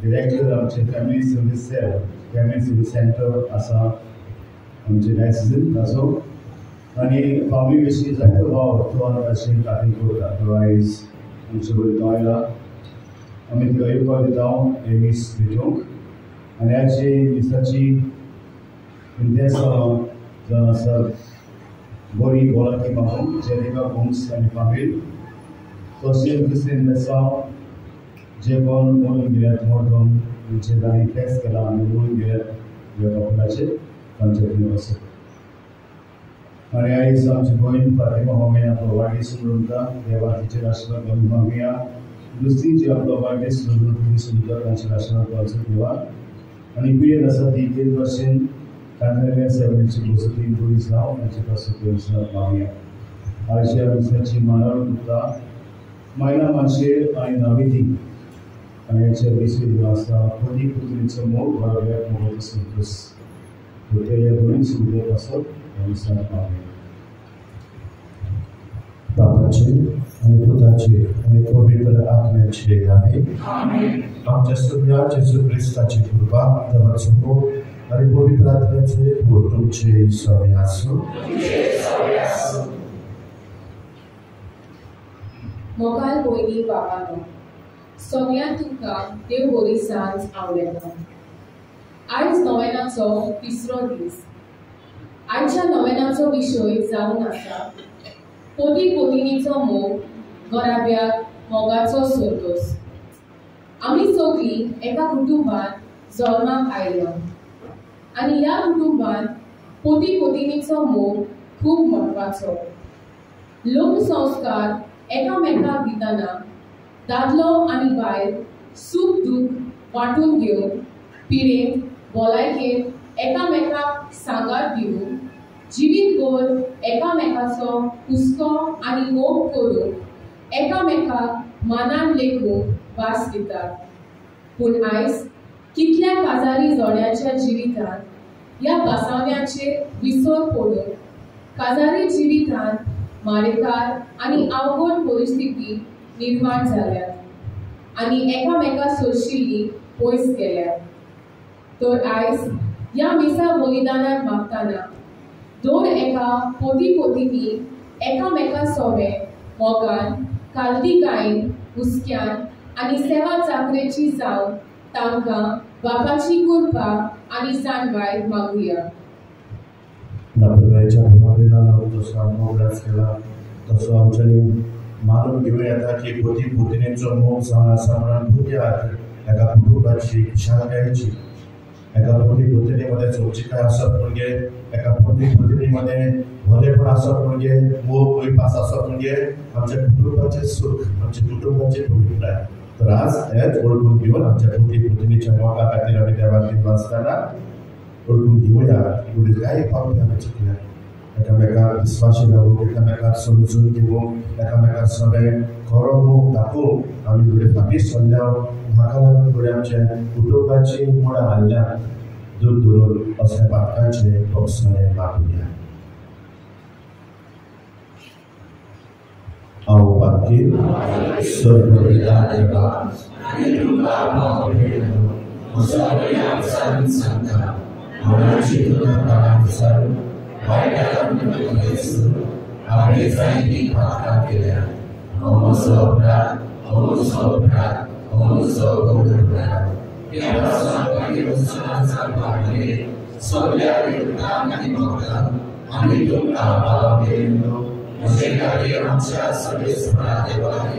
Director आमचे family service family service centre आसा आमचे डायसिजन ताचो आनी फॅमिली विशीं जायतो भाव तो अशें खातीर करता तो आयज आमचे बरें तो आयला आमी तुका येवपाक दिता हे मीस भेटूंक आनी आयची मिसाची इंटेंस जावन आसात बरी भलायकी मागूंक जे ताका होम्स आनी फॅमिली तशेंच दुसरें मेसांव जे कोण म्हणून गेल्यात मोडून म्हणजे तांणी टॅक्स केला आनी म्हणून गेल्यात ह्या बाबलाचेर तांचे कडेन वचप आनी आयज आमचे गोंयन फातिमा होमे आपलो वाडदीस मनयता देवा तिचेर आशिर्वाद घेवन मागुया दुसरी जी आपलो वाडदीस मनयता तांचेर आशिर्वाद घेवचो देवा आनी पियेर आसा ती 1 वर्षेन कांदळ्या सेवेची बसती पुलीस लावन तांचे पासून मागुया आयच्या दिसाची मानावळ करता महिला मानशेर आनी नाविती आनी हेचे विसवी दिवसा पती पुत्रीचो मोग वाडोवप मोगाचो संतोष ते ह्या दोनूय सुविधे पासत ह्या दिसाक मागुया बापाचे आनी पुताचे आनी पवित्र आत्म्याचे आमेन आमच्या सगळ्या जेजू क्रिस्ताची कृपा देवाचो मोग आनी पवित्र आत्म्याचे फूल तुमचे सगळे आसूं मोगाल भयणी बाबानो सगळ्यांक तुमकां देव बरी सांज आवडटा आयज नोवेनाचो 3रो दीस आयच्या नोवेनाचो विशय जावन आसा पोटी पोटिनीचो मोग घराब्याक मोगाचो संतोष आमी सगळीं एका कुटुंबात जल्माक आयल्या आनी ह्या कुटुंबात पोटी पोटिनीचो मोग खूब म्हत्वाचो लग्न संस्कार एकामेकाक दितना दादलो आनी बायल सूख दूख वांटून घेवन पिडेंत भलायकेंत एकामेकाक सांगात दिवन जिवीतभर एकामेकाचो हुस्को आनी मोग करून एकामेकाक मानान लेखून वास दितात पूण आयज कितल्या काजारी जोड्यांच्या जिवितांत ह्या पासाव्यांचेर विसर पडून काजारी जिवितांत मारेकार आनी अवघड परिस्थिती निर्माण जाल्यात आनी एकामेका सोडशिल्ली पयस गेल्यात तर आयज ह्या मिसा बलिदानाक मागतना दोन एका पोटी पोटींनी एकामेका सोबे मोगान काल्तिकायेन हुस्क्यान आनी सेवा चाकरेची जावन तांकां बापाची कृपा आनी जाणवाय मागुया नाप्रभेच्या भगवानाला तसो मोगरास केला तसो आमच्यानी मानून घेऊन येता की पोटी पोटिनीचो मोग जावन आसा म्हणून भुरग्याक एका कुटुंबाची शाळाची एका पोटी पोटिनी मध्ये चवचिकाय आसप म्हणजे एका पोटी पोटिनी मध्ये भलेपण आसप म्हणजे मोग पास आसप म्हणजे आमच्या कुटुंबाचे सुख आमच्या कुटुंबाची पवित्रताय तर आज हेच ओळखून घेऊन आमच्या पुतणीच्या मोगा खातीर आमी देवाक वाचताना ओळखून घेवया एवढे काय पावली आमी चिंतल्या एकामेकाक विस्वाशी रावूंक एकामेकाक समजून घेवंक एकामेकाक सगळें खरो मोग दाखोवंक आमी थोडे फाटीं सरल्या म्हाका लागून थोडे आमचे कुटुंबाची मुळां हाल्ल्या दूर धरून असल्या पातकांचे तोखसणे मागुया हांव पातकीर स्वर्गपिता देवा आनी तुका पावलो म्हज्या वयाक सारून सांगता मनाची तुका काळानुसार हांवें जायतीं पातकां केल्या म्हजो अपराध म्हजो अपराध म्हजो गौरव ह्या पातकांचेर सांगपाक सगळ्या विरोधांक आनी भक्तांक आमी तुमकां पावलो म्हजे खातीर आमच्या सर्वेस्परा देवाक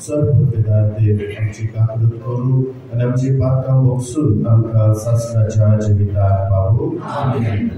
सर्वपिता देव आमची काकूट करू आणि आमची पातकां बक्षून आमकां सासणाच्या जिविताक पावू आमेन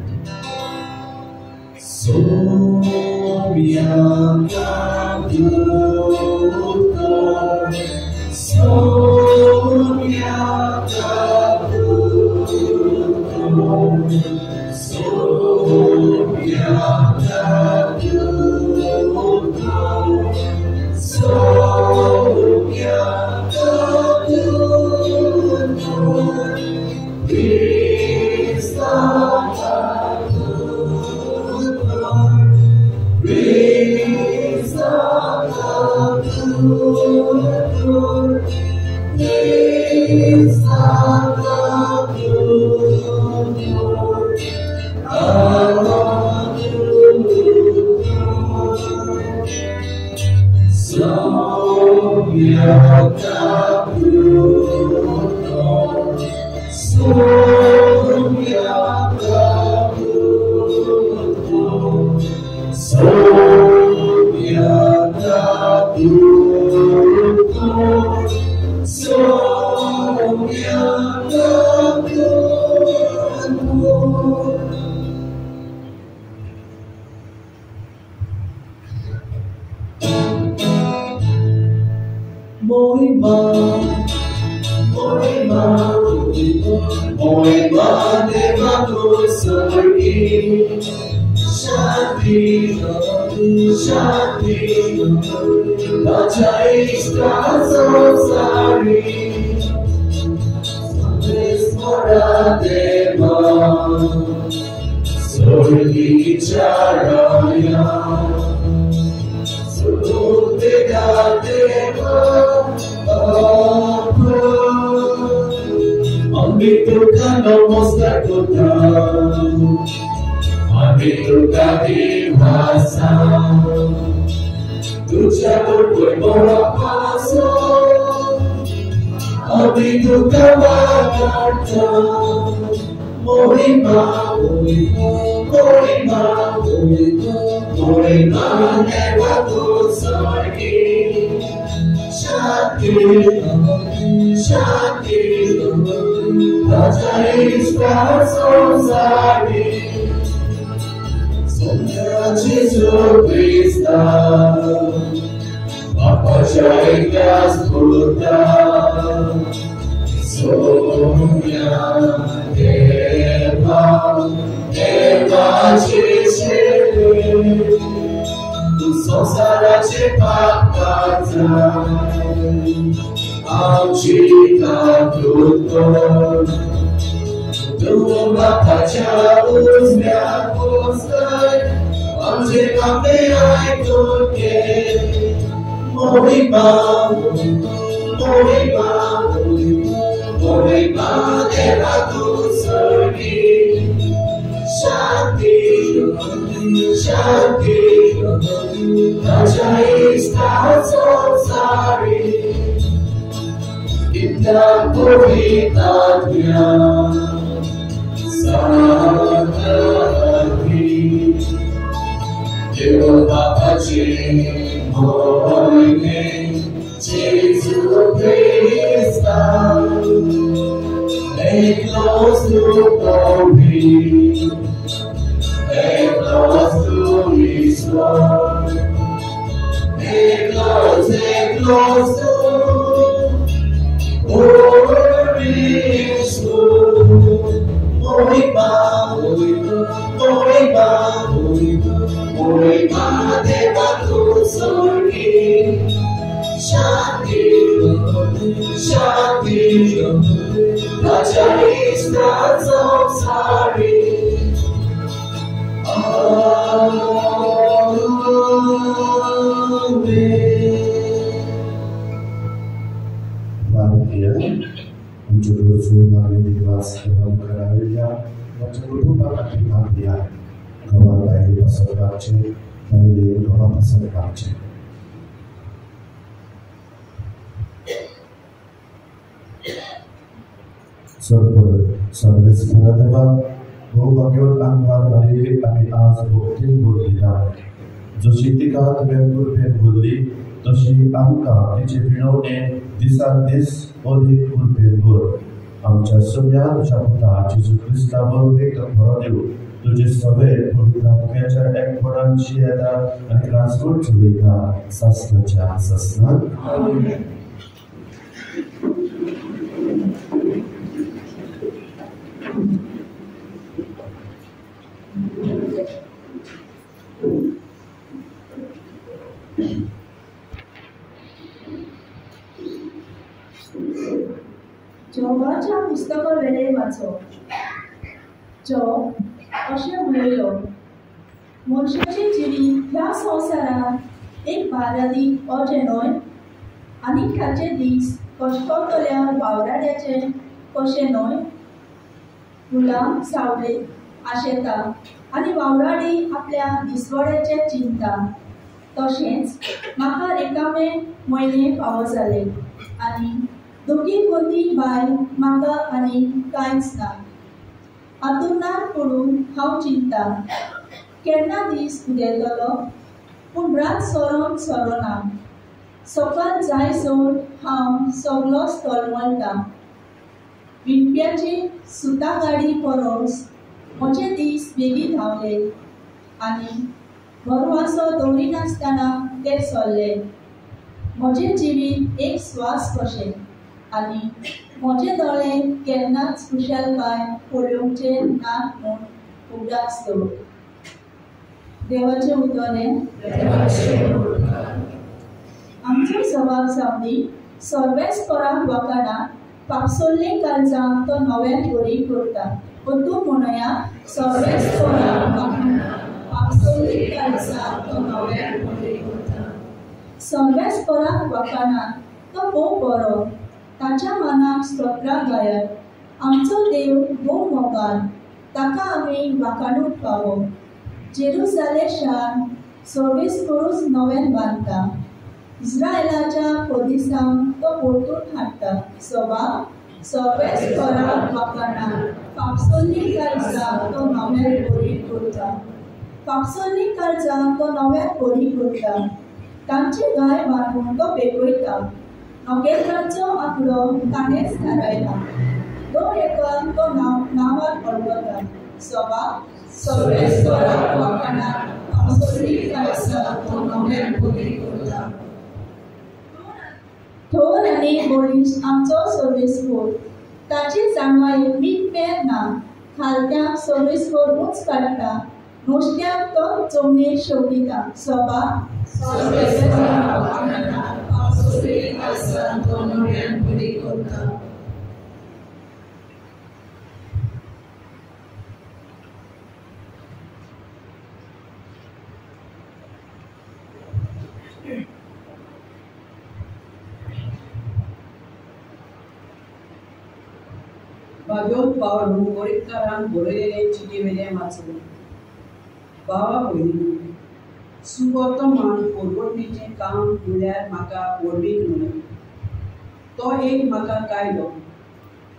Make जशी तिका तुवें कुरपेन भरली तशी आमकां तिचे विणवणे दिसान दीस अदीक कुरपेन भर. आमच्या सगळ्या तुज्या पुता जेजू क्रिस्ता बरोबेक बरो देव तुजे सगळे पवित्रात्म्याच्या एकपणांची येता आनी राजवट चलयता सासणाच्या सासणाक. जोगाच्या पुस्तका वेळे वाचो. जोग अशें म्हणलो, मनशाची जिणी ह्या संवसारात एक बारादी अशें न्हय, आनी ताचे दीस कश्टकर्त्या वावराड्याचे कशें न्हय. फुलां सावळेक आशेता आनी वावराडी आपल्या दिसवड्याचे चिंता. तशेंच म्हाका रिकामे म्हयने फावो जाले आनी दोगी कोती बायल म्हाका आनी कांयच ना. हातूंतल्यान पडून हांव चिंता केन्ना दीस उदेतलो. पूण रात सरोन सरोना. सकाळ जाय सोड हांव सगलोच तळमळटा. विणप्याची सुता गाडी परोस म्हजे दीस बेगीन धांवले आनी भरवासो दवरिनासतना ते सरले. म्हजे जिवीत एक स्वास कशें आनी म्हजे दोळे केन्नाच खुशालकाय पळोवचे नात म्हूण उगडास दवर. देवाचें उतोलें. आमचो सवाब सावनी सर्वेस्पराक वखणां पापसोल्ली काळजां तो नव्यान बरी करता. पूण तूं म्हणया सर्वेस्पराक वखणां पापसोल्ली काळजां तो नव्यान बरी करता. सर्वेस्पराक वखणां तो भोव बरो. ताच्या मनाक स्तोत्रां गायत. आमचो देव भोव मोगान. ताका आमी वाखाणूंक फावो. जेरुसालेम शार 26 वर्स नव्यान बांदता. इस्रायलाच्या पोदिसांक तो परतून हाडटा. सवाब सर्वेस्पराक वखणां पापसोल्ली काळजां तो नव्यान बरी करता. पापसोल्ली काळजां तो नव्यान बरी करता. तांची गाय बांदून तो पेकयता. नोकेत्रांचो आंकडो ताणेंच थारायला. दर एकाक तो नांवार वळखता. सवाब सर्वेस्पराक वखणां पापसोल्ली काळजां तो नव्यान बरी करता. थोर आनी बळीश आमचो सर्वेस्पर. ताची जाणवाय मीठ ना. खालत्यांक सर्वेस्पर उंच काडटा. नुस्त्यांक तो जमनीर शेवटिता. सवाब सर्वेस्पराक वखणां पापसोल्ली काळजां तो नव्यान बरी करता. भाग्योत पावलो गोरीकारांक बरयलेले चिटेवेलें वाचून. भावा भयणी, सुवर्तमान परवडणेचें काम म्हणल्यार म्हाका व्हडवीक न्हय. तो एक म्हाका कायदो.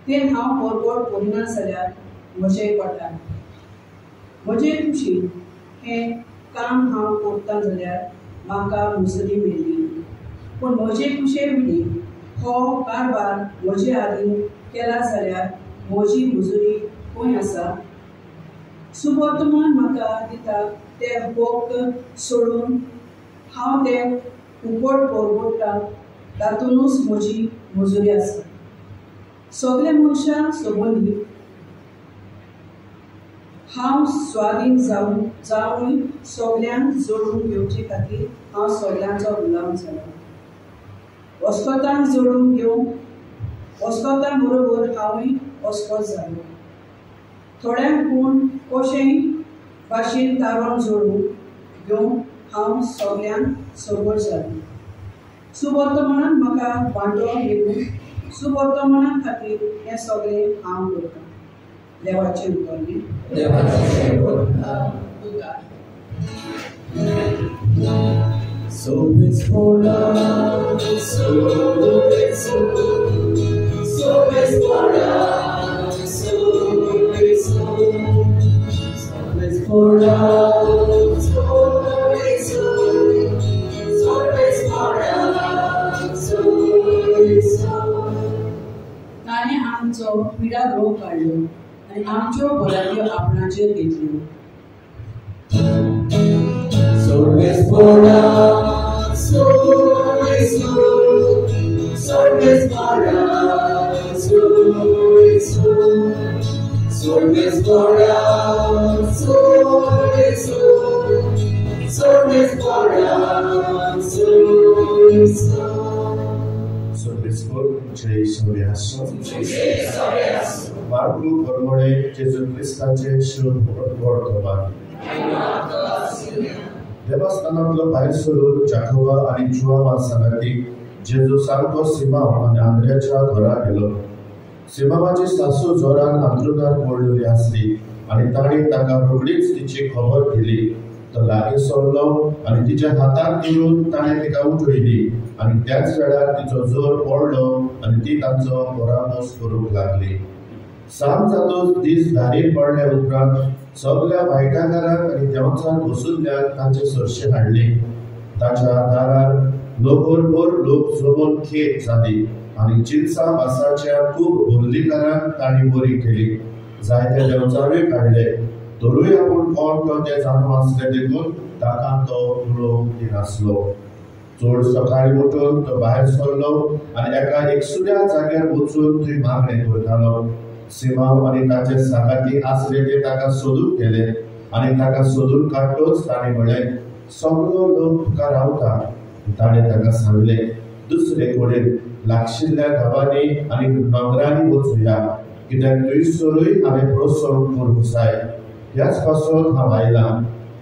तें हांव परवड करिना जाल्यार म्हजें पडटा. म्हजे कुशीन हें काम हांव करतां जाल्यार म्हाका मुसरी मेळ्ळी. पूण म्हजे कुशे विडी हो कारबार म्हजे आदीं केला जाल्यार म्हजी मुजरी खंय आसा. सुवर्तमान म्हाका दिता ते हक्क सोडून हांव ते फुकट परवडटा तातूनच म्हजी मजुरी आसा. सगळे मनशांक सोबून हांव स्वाधीन जावन सगळ्यांक जोडून घेवचे खातीर हांव सगळ्यांचो गुलाम जाला. वस्कोतांक जोडून घेवंक वस्कोतां बरोबर हांवूय वस्कोत जालो. थोड्यांक पूण कशेंय भाशेन तारण जोडून घेवंक हांव सगळ्यांक सोबत जालो. सुवर्तमानान म्हाका वांटो घेवून सुवर्तमाना खातीर हें सगळें हांव करतां. देवाचें उतर So it's for love, so it's for love, so it's for love, so it's for love, so it's ताणें आमचो पिडा रोग काडलो आनी आमच्यो बऱ्याच्यो आपणाचेर घेतल्यो. So it's for love, so it's for love, so it's for love, so it's for love, so it's जय सूर्यास्त मार्कू परमोडे जेजू क्रिस्ताचे शुभ वर्तमान देवस्थानांतलो भायर सरून जाकोबा आनी जुआमा सांगातीक जेजू सामको सिमाव आनी आंद्र्याच्या घरा गेलो. सिमावाची सासू जोरान अंथरुणार पडलेली आसली आनी ताणी ताका रोखडीच तिची खबर दिली. तो लागीं सरलो आनी तिच्या हाताक धरून ताणें तिका उठयली आनी त्याच वेळार तिचो जोर पडलो आनी ती तांचो बराबस करूंक लागली. सांज जातूच दीस धारीर पडल्या उपरांत सगळ्या वायटाकारांक आनी देंवचार बसुल्ल्यांक तांचे सरशे हाडली. ताच्या दारार लोकभर लोक जमून खेत जाली आनी चिंचा बासाच्या खूब बोल्लीकारांक तांणी बरी केली. जायते देंवचारूय काडले. तरूय आपूण कोण तो ते जाणून आसले देखून ताका तो उलोवंक दिनासलो. चड सकाळी उठून तो भायर सरलो आनी एका एकसुऱ्या जाग्यार वचून थंय मागणें करतालो. सिमाव आनी ताचे सागाती आसले ते ताका सोदूंक गेले आनी ताका सोदून काडटोच ताणें म्हळें, सगळो लोक तुका रावता. ताणें ताका सांगलें, दुसरे कडेन लागशिल्ल्या गांवांनी आनी नगरांनी वचुया, कित्याक थंयसरूय हांवें प्रसंग करूंक जाय. ह्याच पासून हांव आयलां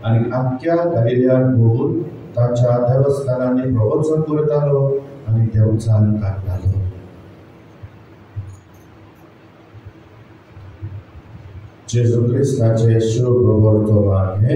आनी आख्ख्या गलिल्यार भोंवून ताच्या देवस्थानांनी प्रवचन करतालो आनी देंवचार काडटालो. जेजू क्रिस्ताचे शुभ वर्तमान हे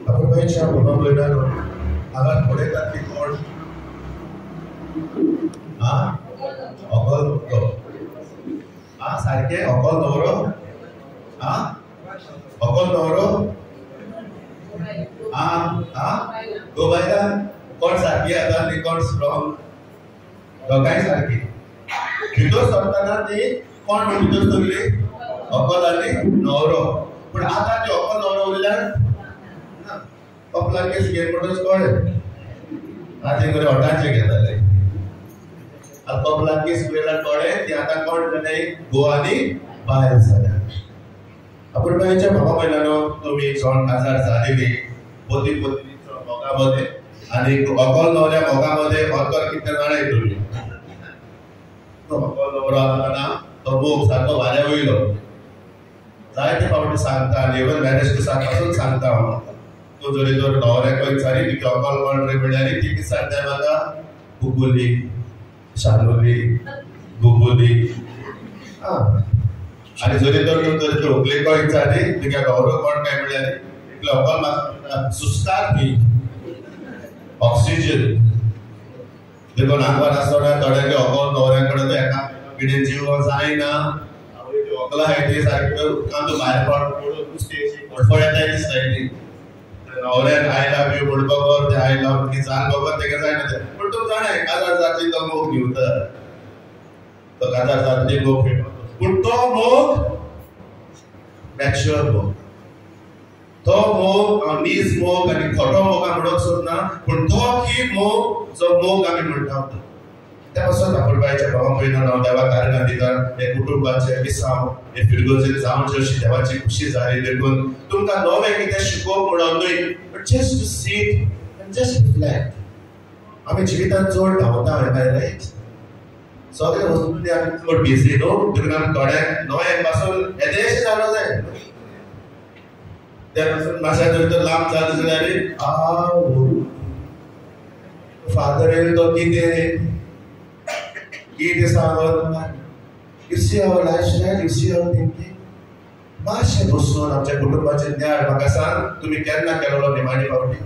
आपण बाईच्या बाबा बैठक हांगा पळयतात की कोण अकल सारखे अकल न्हवरो अकल न्हवरो गो बायला कोण सारखी आता आनी कोण स्ट्रॉंग दोगांय सारखी. भितर सरतना ती कोण भितर सरली अकल आनी न्हवरो. पूण आतां ते अकल न्हवरो उरल्यार कपला केस घेवन म्हणून कळ्ळें आतां कडेन हॉटाचे घेताले. आतां कपला केस वेळार कळ्ळें ती आतां कोण जाले घोव आनी बायल जाल्या. आपण बायच्या भावा भयणांनो, तुमी सण काजार जालेली पोती पोतीचो मोगामध्ये आनी अकल न्हवऱ्या मोगामध्ये अंतर कितें जाणाय तुमी. तो अकल न्हवरो आसतना तो मोग सारको वाऱ्या वयलो. जायते फावटी सांगता लेबर मॅरेज पासून सांगता हांव, तूं जरी तर न्हवऱ्याक विचारी तुगे अकल कोण रे म्हणल्यार ती सांगता म्हाका कुकुली शानुली गुबुली. आनी जरी तर तूं व्हंकलेक विचारी तुगे न्हवरो कोण काय म्हणल्यार तुगे अकल म्हाका सुस्तार न्ही ऑक्सिजन. देखून आंगवार आसतना थोड्यांचे अकल न्हवऱ्या कडेन एका कितें जीव जायना अकला हाय ती सारकी उदकांत भायर पडून नुस्तें फडफड येताय दिसताय ती. नवऱ्यान आय लव्ह यू म्हणून बरोबर ते आय लव्ह की जाण बरोबर तेका जायना ते पण तू जाणाय काजार जातली तो मोग घेवता तो काजार जातली मोग पण तो मोग मॅच्युअर मोग तो मोग नीज मोग आणि खोटो मोग म्हणून सोदना पण तो की मोग जो मोग आमी म्हणटा त्या पासून आपण बायच्या भावा भयणां देवाक आर्गां दितात हे कुटुंबाचे विसाव हे फिरगोजेर जावचे अशी देवाची खुशी जाली देखून तुमकां नवें कितें शिकोवप म्हणून न्हय but just to sit and just reflect आमी जिवितांत चड धांवता रायट सगळे वस्तूंनी आमी चड बिजी न्हू देखून आमी थोड्यांक नव्याक पासून येदेशें जालो जाय त्या पासून मातशें जर तर लांब जालो जाल्यार फादर येयलो तो कितें It is our, you see our lifestyle, you see our thinking. मातशें बसून आमच्या कुटुंबाचें ज्ञान म्हाका सांग तुमी केन्ना केलो निमाणी फावटी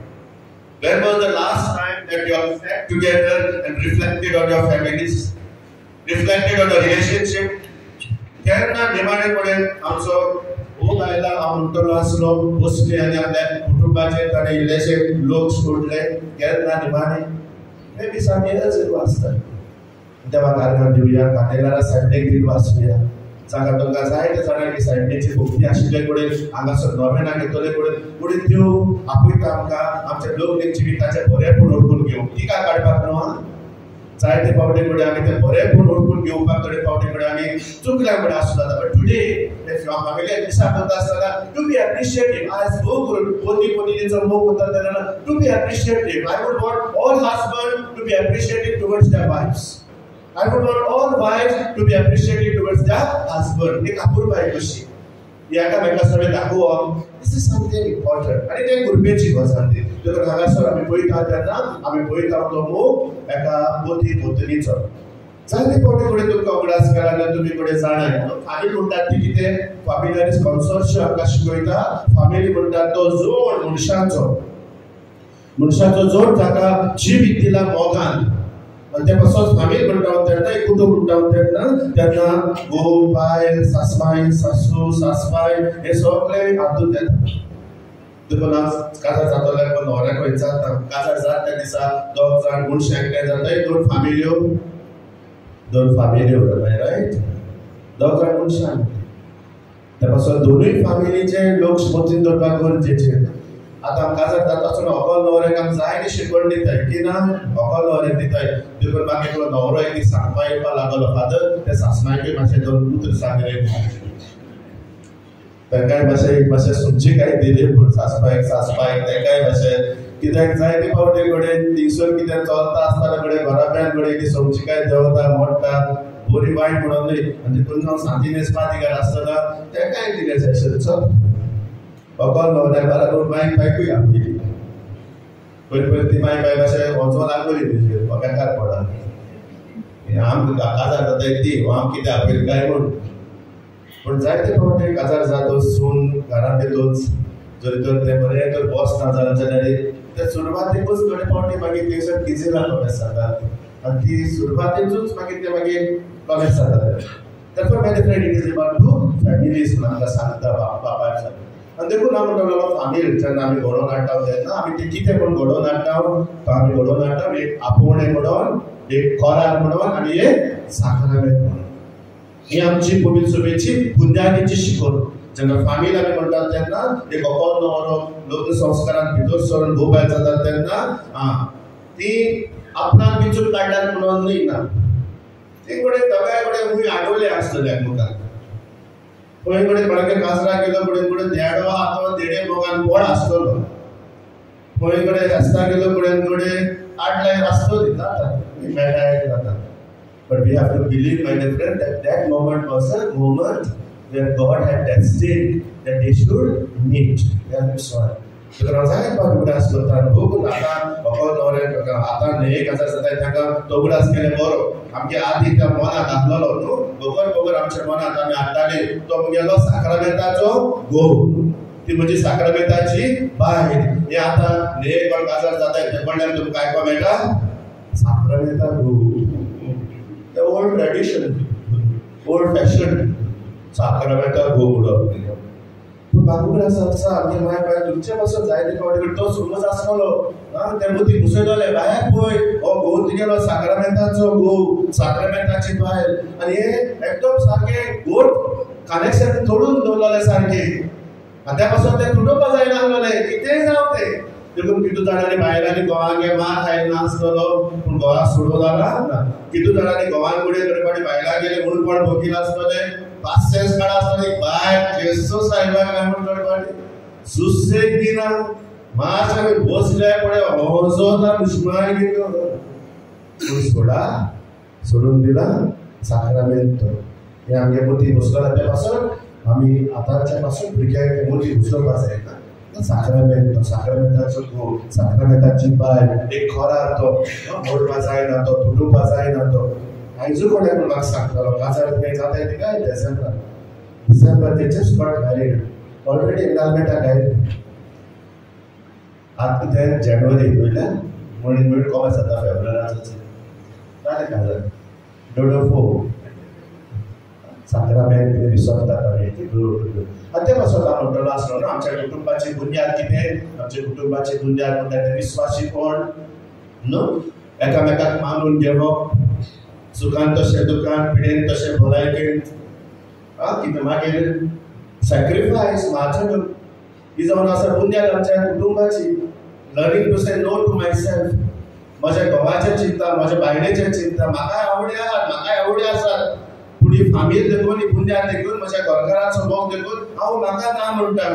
When was the last time that you have sat together and reflected on your families, reflected on the relationship? केन्ना निमाणेपणे आमचो हो बायला हांव म्हणटलो आसलो बसले आनी आपल्या कुटुंबाचे ताणें इल्लेशे लोक सोडले केन्ना निमाणे हे दिसांनी आसता देवाक आर्गां दिवया काटेलारा सायडीक बी वाचुया जाका तुमकां जायते जाणांनी सायडीची भोवती आशिल्ले कडेन हांगासर नोवेना घेतले कडेन त्यो आपयता आमकां आमच्या लग्न जिविताचे बरेपण ओळखून घेवं तिका काडपाक न्हू जायते फावटी कडेन आमी ते बरेपण ओळखून घेवपाक थोडे फावटी कडेन आमी चुकल्या कडेन आसूं जाता but today if your family दिसा करता आसतना टू बी एप्रिशिएटिव आज कोणी कोणीचो मोग करता तेन्ना to be appreciative I would want all husband to be appreciative towards their wifes I would want all wives to be appreciative towards their husband. एक अपूर्वाय कशी याका मेका सगळे दाखोवप this is something important आणि ते गुरबेची गजाल ती देखून हांगासर आमी पळयता तेन्ना आमी पळयता तो मोग एका पोती पोतनीचो जायते फावटी कडेन तुमकां उगडास केला जाल्यार तुमी कडेन जाणाय फामील म्हणटात ती कितें फॅमिली कॉन्सोर्शियम आमकां शिकयता फॅमिली म्हणटात तो जोड मनशाचो जोड जाका जीव दिला मोगान आणि त्या पासून फॅमिली म्हणटा तेन्ना एक कुटुंब म्हणटा तेन्ना घोव बायल सासबाय सासू सासबाय हे सगळे हातूंत येता देखून आज काजार जातले पण न्हवऱ्याक खंय जाता काजार जाता त्या दिसा दोग जाण मनशां एकठांय जाताय दोन फामिल्यो जाताय रायट दोग जाण मनशां त्या पासून दोनूय फॅमिलीचे लोक मतीन दवरपाक गरजेचे आता काजार जाता आसतना अकल न्हवऱ्याक आमी जायते शिकवण दिताय की ना अकल न्हवऱ्याक दिताय देखून म्हाका एकलो न्हवरो एक दीस सांगपाक येवपाक लागलो फादर ते सासणाकय मातशें दोन उतर सांग रे तेकाय मातशें सुमजीकाय दिली पूण सासपाक तेकाय मातशें कित्याक जायते फावटी कडेन थिंगसर कितें चलता आसतना कडेन घराब्यान कडेन ती सुमजीकाय देंवता मोडटा बरी वायट म्हणून न्हय आनी देखून हांव सांजी न्हेसपा तिगार आसतना तेकाय दिलें सेशन चल अकल न्हवऱ्याक बराबर मायक पायकूय आपली पयलीं ती माय बाय मातशें वचों लागली तेजेर बेकार पडा आमकां काजार जाताय ती आम कितें आपयली काय म्हूण पूण जायते फावटी काजार जातो सून घरांत येतोच जरी तर ते बरें तर बॉस ना जाल्यार ते सुरवातेकूच थोडे फावटी मागीर थंयसर किजिलां कमेस जातात आनी ती सुरवातेचूच मागीर ते मागीर कमेस जातात therefore my friend it is about two families म्हाका सांगता बापायक आणि देखून हांव म्हणटलो फामील जेन्ना आमी घडोवन हाडटा तेन्ना आमी ते कितें म्हूण घडोवन हाडटा तो आमी घडोवन हाडटा एक आपोवणें म्हणून एक खोराक म्हणून आनी एक साखरामेत म्हणून ही आमची पुलीस सभेची बुन्यादीची शिकवण जेन्ना फामील आमी म्हणटात तेन्ना एक अकल न्हवरो लग्न संस्कारांत भितर सरून घोव बायल जातात तेन्ना ती आपणाक बिचून काडल्यात म्हणून न्हय ना ती कडेन दोगांय कडेन खूब आडवले आसतले एकामेकांक कोणी कडेन बाळके काजरा गेलो कडेन देडो आतो देडे मोगान पोळ आसतलो कोणी कडेन रस्ता गेलो कडेन आडलाय रस्तो दिता मेळटाय जाता but we have to believe my friend that moment was a moment where God had destined that they should meet and so on तर जाय पाडुडास करता बघून आता अकल न्हवऱ्याक आता न्हय काजार जाताय ताका तोगडास केले बरो आमगे आदी त्या मनात घातलेलो न्हू बगर आमच्या मनात आमी हाडटाले तो मुगेलो साखरामेताचो घोव ती म्हणजे साखरामेताची बायल हे आता न्हय कोण काजार जाताय ते कडल्यान तुमकां आयकपाक मेळटा साखरामेता घोव the old tradition, old fashioned साखरामेता घोव उडोवप बाबूकडे असं आमच्या माय बाय तुमच्या पासून जायते पावडे तो समज आसलो ते मुती घुसयलोले भायर पळय हो घोव तुगेलो साक्रामेंताचो घोव साक्रामेंताची बायल आनी हे एकदम सारखे गोड कनेक्शन तोडून दवरलेले सारखे आनी त्या पासून ते तुटोवपा जायनासलोले कितेंय जावं ते देखून कितू जाणांनी बायलांनी गोवांगे मार खायला नासतलो पूण गोवा सोडून आला ना कितू जाणांनी गोवान गुडे गडपाडी बायला गेले म्हणून कोण भोगील आसतले 500 काळा आसतली बाय जेसो सायबा म्हणून गडपाडी सुसेक दिना माच आमी बसले पडे होजो ना दुश्मन गेलो पूण सोडून दिला साक्रामेंतो हे आमगे मोठी बसला त्या पासून आमी आतांच्या पासून भुरग्यांक मोठी घुसोवपा जायना साक्रामेंताचो घोव साक्रामेंताची बायल एक खोरार तो मोडपा जायना तो तुटोवपा जायना तो आयजू कोणाक म्हाका सांगतालो काजार खंय जाताय ते काय डिसेंबर ते जस्ट गॉट मॅरीड ऑलरेडी एनरोलमेंटाक आयले आतां कितें जानेवारी वयल्यान म्हणून कॉमेस जाता फेब्रुवारीचो जालें काजार डोडोफो साक्रामेंत विसरता आनी ते पासून हांव म्हणटलो आसलो न्हू आमच्या कुटुंबाची बुन्याद कितें आमच्या कुटुंबाची बुन्याद म्हणटा ते विस्वासीपण न्हू एकामेकाक मानून घेवप सुखान तशें दुखान पिडेन तशें भलायकेन कितें मागीर सॅक्रिफायस म्हाजो ही जावन आसा बुन्याद आमच्या कुटुंबाची learning to say no to myself म्हज्या घोवाचें चिंता म्हज्या बायलेचें चिंता म्हाका आवडी आसात पूण ही फामील देखून ही बुन्याद देखून म्हज्या घरकाराचो मोग देखून हांव म्हाका ना म्हणटा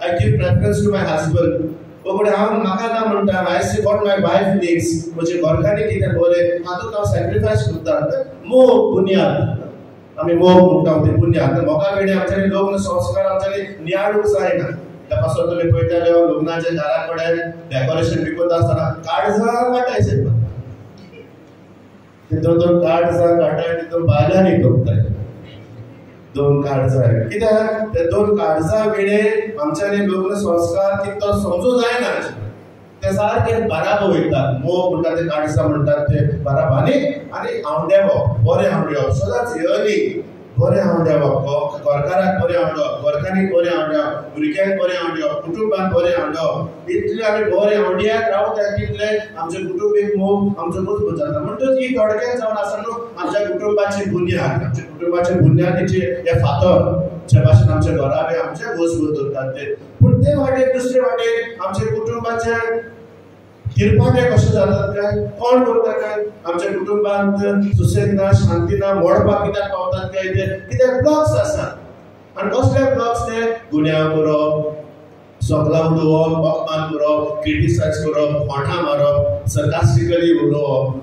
I give preference to my husband फुडें हांव म्हाका ना म्हणटा I see what my wife needs म्हजे घरकान्नी कितें बोले हातूंत हांव सॅक्रिफायस करता मोग बुन्याद आमी मोग म्हणटा ते बुन्याद मोगा वेळी आमच्यानी लग्न संस्कार आमच्यानी नियाळूंक जायना त्या पासून तुमी पळयताले लग्नाच्या दारा कडेन डेकोरेशन बी करता आसतना काळजां काटायचे दोन काळजां काटाय तितून बायलांनी तोपताय 2 काळजां कित्याक ते 2 काळजां वेळेर आमच्यानी लग्न संस्कार तितलो समजूं जायना ते सारके बाराबो वयतात मोग म्हणटा ते काळजां म्हणटात ते बाराबानी आनी हांवडेवप बरें हांवडेवप सदांच यर्ली बरें हांवडेवप घरकाराक बरें हांवडेवप घरकान्नीक बरें हांवडेवप भुरग्यांक बरें हांवडेवप कुटुंबाक बरें हांवडेवप इतले आमी बरें हांवड्याक रावता तितले आमचे कुटुंबीक मोग आमचो मजबूत जाता म्हणटच ही थोडक्यात जावन आसा न्हू आमच्या कुटुंबाची बुन्याद आमच्या कुटुंबाच्या बुन्यादीचे हे फातर जे भाशेन आमच्या घरा आमचे मजबूत उरतात ते पूण ते वाटेन दुसरे वाटेन आमच्या कुटुंबाचे किरपाटे कशें जातात काय कोण करता काय आमच्या कुटुंबांत सुसेग ना शांती ना मोडपाक कित्याक पावतात काय ते कित्याक ब्लॉक्स आसात आनी कसले ब्लॉक्स ते गुन्यांव करप सगळा उडोवप अपमान करप क्रिटिसायज करप खोंटां मारप सरकास्टिकली उलोवप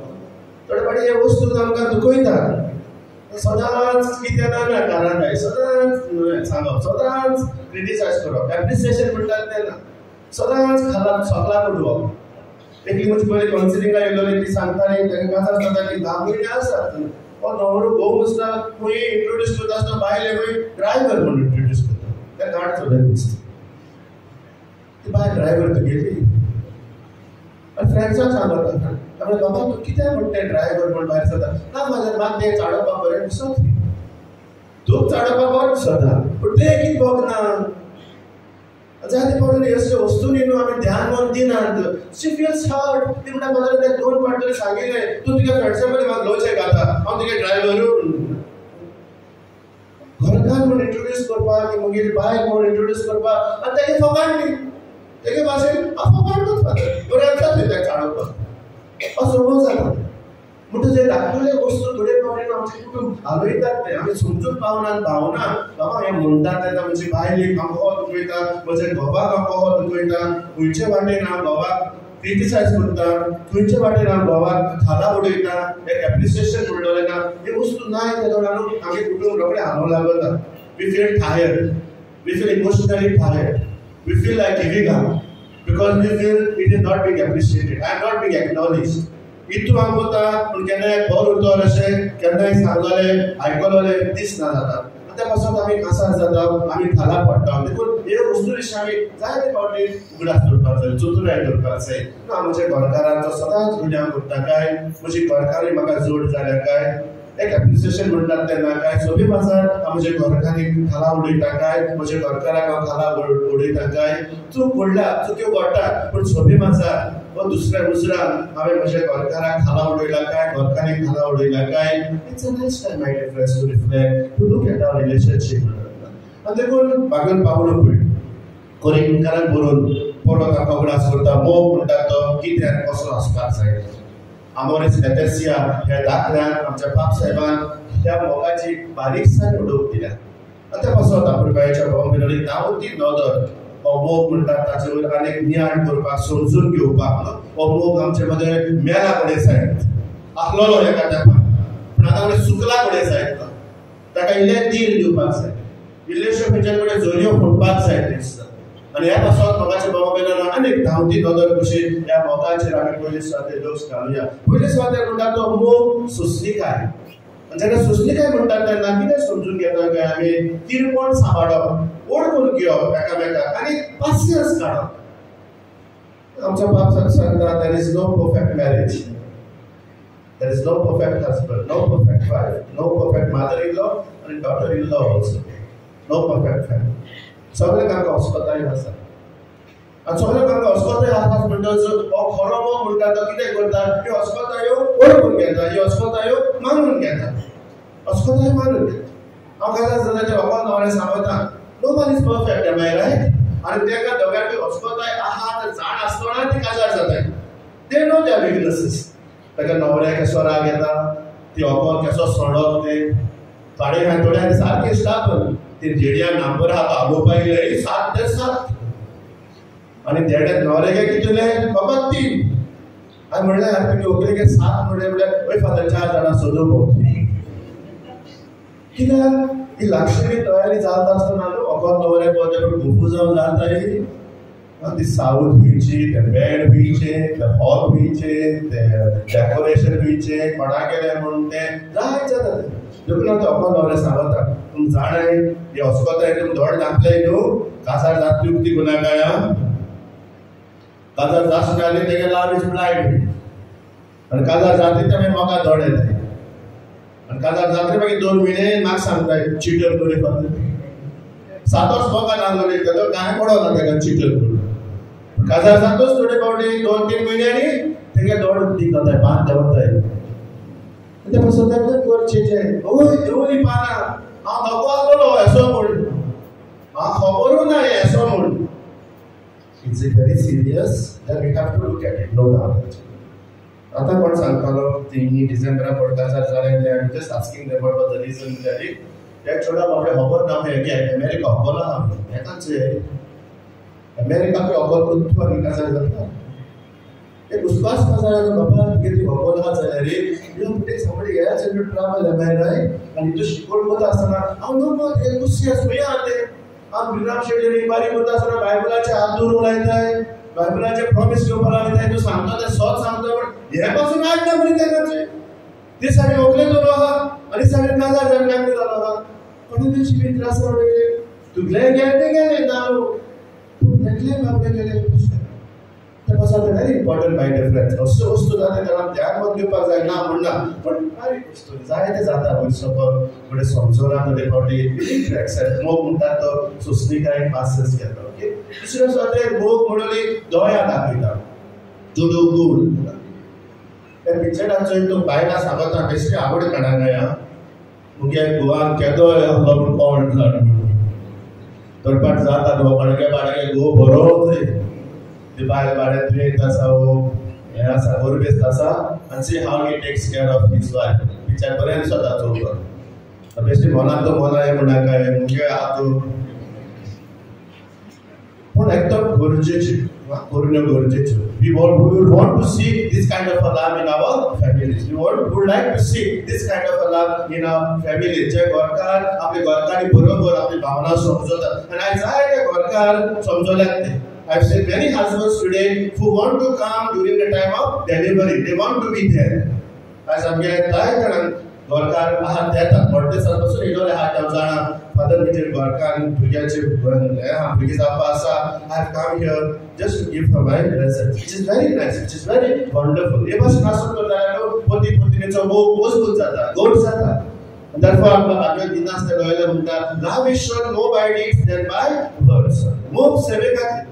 थोडे फावटी हे वस्तू आमकां दुखयतात सदांच कितें ना कारण जाय सदांच सांगप सदांच क्रिटिसायज करप एप्रिसिएशन म्हणटात ते ना सदांच खाला सगळ्याक उडोवप एकली म्हणजे पयलीं कावन्सिलिंगा येयलोली ती सांगताली तांकां काजार जाता की 10 म्हयने आसात हो न्हवरो घोव नुसता खंय इंट्रोड्यूस करता आसतना बायले खंय ड्रायव्हर म्हणून इंट्रोड्यूस करता ते गाड चलयत दिसता ती बायल ड्रायव्हर तुगेली आनी फ्रेंड्साक सांगता आपल्या बाबा तूं कित्याक म्हणटा ड्रायव्हर म्हण भायर सरता ना म्हाज्या म्हाका तें चाडोवपाक बरें दिसत तूं चाडोवपाक बरें दिसता पूण तें कितें बघना जायते फावटी अशे वस्तूंनी न्हू आमी ध्यान दिनात शी फील्स हर्ट ती म्हणटा म्हाका ते 2 फावटी सांगिल्लें तूं तुज्या फ्रेंड्सा कडेन म्हाका लोचे घाता हांव तुगे ड्रायव्हर घरकार म्हूण इंट्रोड्यूस करपाक मागीर बायक म्हूण इंट्रोड्यूस करपाक आनी तेगे फकाणली तेगे भाशेन हांव फकाणूच बरें आसा तें चाडोवपाक असो जाता म्हणटच हे दाखयले वस्तू थोडे फावटी आमचे कुटुंब हालयतात ते आमी समजून पावनात भावना बाबा हे म्हणटात तेन्ना म्हजी बायलेक हांव हो दुखयता म्हज्या घोवाक हांव हो दुखयता खंयचे वाटेन हांव घोवाक क्रिटिसायज करता खंयचे वाटेन हांव घोवाक खाला उडयता एक एप्रिसिएशन म्हणटलें ना हे वस्तू नाय जाल्यार आमी कुटुंब रोखडें हालोव लागता we feel tired we feel emotionally tired we feel like giving up because we feel it is not being appreciated I am not being acknowledged इतू हांव करता पूण केन्नाय भर उरतले अशें केन्नाय सांगलें आयकलें दिसना जाता त्या पासून आमी कासार जाता आमी खाला पडटा देखून हे वस्तू विशीं आमी जायते फावटी उगडास करपाक जाय चतुराय करपाक जाय ना म्हज्या घरकारांचो सदांच गुन्यांव करता काय म्हजी घरकारूय म्हाका जोड जाल्या काय एक एप्रिसिएशन म्हणटात तेन्ना काय सोबी माजार म्हजे घरकान्नी खाला उडयता काय म्हजे घरकाराक हांव खाला उडयता काय चूक व्हडला चुक्यो घडटा पूण सोबी माजार व दुसऱ्या मुजरान हांवें म्हज्या घरकाराक खाला उडयला काय घरकान्नी खाला उडयला काय it's a nice time my dear friends to reflect to look at our relationship आनी देखून बागेन पावलो पळय कोरिंथकाराक बरोवन परत ताका उगडास करता मोग म्हणटा तो कित्याक कसो आसपाक जाय आमोरीस लेटेसिया ह्या दाखल्यान आमच्या बाप साहेबान ह्या मोगाची बारीकसाण उडोवंक दिल्या आनी ते पासून तापुरबायेच्या भावमिलोनी नांव ती नदर हो मोग म्हणटात ताचे वयर आनीक ज्ञान करपाक समजून घेवपाक हो मोग आमचे मदें मेला कडेन जायत आसलोलो एका तेंपार पूण आतां कडेन सुकला कडेन जायत ताका इल्लें तीर दिवपाक जाय इल्लेश्यो खंयच्या कडेन जोरयो फोडपाक जाय दिसता आनी ह्या पासून मोगाच्या भावमिलोन आनीक धांवती नदर कशी ह्या मोगाचेर आमी पयले सुवातेर लक्ष घालुया पयले सुवातेर म्हणटा तो मोग सुस्निकाय जेन्ना सुस्निकाय म्हणटात तेन्ना कितें समजून घेता काय आमी तिरपण सांबाळप ओळखून घेवप एकामेकाक आनी पासियन्स काडप आमच्या बाप सांगता there is no perfect marriage there is no perfect husband no perfect wife no perfect mother in law आनी daughter in law also no perfect family सगळे तांकां अस्पताय आसा आनी सगळे तांकां अस्पताय आसात म्हणटच हो खरो मोग म्हणटा तो कितें करता ह्यो अस्पतायो ओळखून घेता ह्यो अस्पतायो मानून घेता अस्पताय मानून घेता हांव काल जाल्यार बाबा न्हवऱ्याक सांगता no one is perfect am I right आनी तेका दोगांयकय अस्पताय आहा तर जाण आसतना ती काजार जाताय दे नो देयर विकनेसेस ताका न्हवऱ्याक कसो राग येता ती अकोल कसो सोडप ते थोडे थोड्यांक सारकें स्टाफ ते जेडिया नंबर हा बाबू पाहिले 7 ते 7 आणि तेड्यात न्हवऱ्याक कितले फकत 3 आनी म्हणल्यार तुमी ओके के 7 म्हणल्यार ओय फादर 4 जाणां सोदूं पळोवची कित्याक ही लक्ष्मी तयारी जाता आसतना न्हू अकोल न्हवऱ्याक पळोवचे पूण गुफू जावन जाताय ती सावथ हुंयची ते बेड हुंयचे ते हॉल हुंयचे ते डेकोरेशन हुंयचे कोणा केले म्हणून ते जाय जाता देखून तो अकोल न्हवऱ्याक सांगता तुम जाणाय हे अस्पताय तुम धोड दाखले न्हू काजार जातली उक्ती गुन्हागाय काजार जास्त आली तेगे लाव इज ब्लाइंड आनी काजार जातली ते मागीर म्हाका धोड येताय आनी काजार जातली मागीर 2 म्हयने म्हाका सांगताय चिटर करून पावता सातोच म्हाका नांगोली तेजो कांय पडोना तेका चिटर करून काजार जातोच थोडे फावटी 2-3 म्हयन्यांनी तेगे धोड उक्ती जाताय पान देंवताय ते पासून तेका करचेचे ओय देवली पाना हांव नको आसलो एसो म्हूण हांव खबरू ना एसो म्हूण it's very serious that we have to look at it no doubt आतां कोण सांगतालो तेणी डिसेंबरा पडकाजार जालें ते आमी just asking them about the reason that ते छोडा बाबडे खबर ना की अमेरिका खबर आहा हेकाचे अमेरिकाक खबर करून तूं आनी काजार जाता एक विश्वास नजारा बाबा किती भगवंता जाल्यार you take somebody else and you travel am I right आनी तू शिकवण करता आसतना हांव नो एक कुस्सी आसुया ते हांव विराम शेड्यूल बारी करता आसतना बायबलाचे हात धरून लायताय बायबलाचे प्रॉमिस घेवपाक लायताय तूं सांगता ते सोच सांगता पण हे पासून आज ना बरी तेकाचे ते सारे ओकले दवरलो आहा आनी सारे काजार जावन लागले जालो आहा कोणी ते शिबीर त्रास पडले तुगले गेले दारू तूं तेकले बाबडे गेले व्हेरी इम्पॉर्टंट माय डियर फ्रेंड्स अशो वस्तू जाता तेन्ना ध्यान मत घेवपाक जाय ना म्हणना पण बारीक वस्तू जाय ते जाता वयसोपर थोडे समजोना थोडे फावटी मोग म्हणटा तो सुस्निकाय पासस घेता ओके दुसरे फावटी मोग म्हणली दोळ्या दाखयता टू गुड त्या पिक्चराचो तो बायला सांगता बेश्टी आवड काडा काय मुगे गोवान केदो हल्लो म्हूण कोण तोडपाट जाता दोळ्या बाळगे गो बरो थंय the Bible about 3 tasa o asa orbis tasa and see how he takes care of his wife which I baren sota over the best mona to mona e mona ka muge atu पण एकदम गरजेचे we would want to see this kind of a love in our families we would like to see this kind of a love in our family जे घरकार आपले घरकारी बरोबर आपली भावना समजतात आणि आज आहे ते घरकार समजवल्यात ते I've seen many husbands today who want to come during the time of delivery. They want to be there. As I'm getting tired, घरकार घरान आहात देतात व्हडले पासून इडोले हात हांव जाणा फादर म्हणजे घरकान भुरग्याचे भुरगे जावपा आसा I have come here just to give her my present which is very nice which is very wonderful हे भाशेन आसून तो जाल्यार पोती पोतिनीचो मोग मजबूत जाता गोड जाता therefore आमकां भागवत गीता आसता गोयले म्हणटा लव is shown more by deeds then by words मोग सेवेखातीर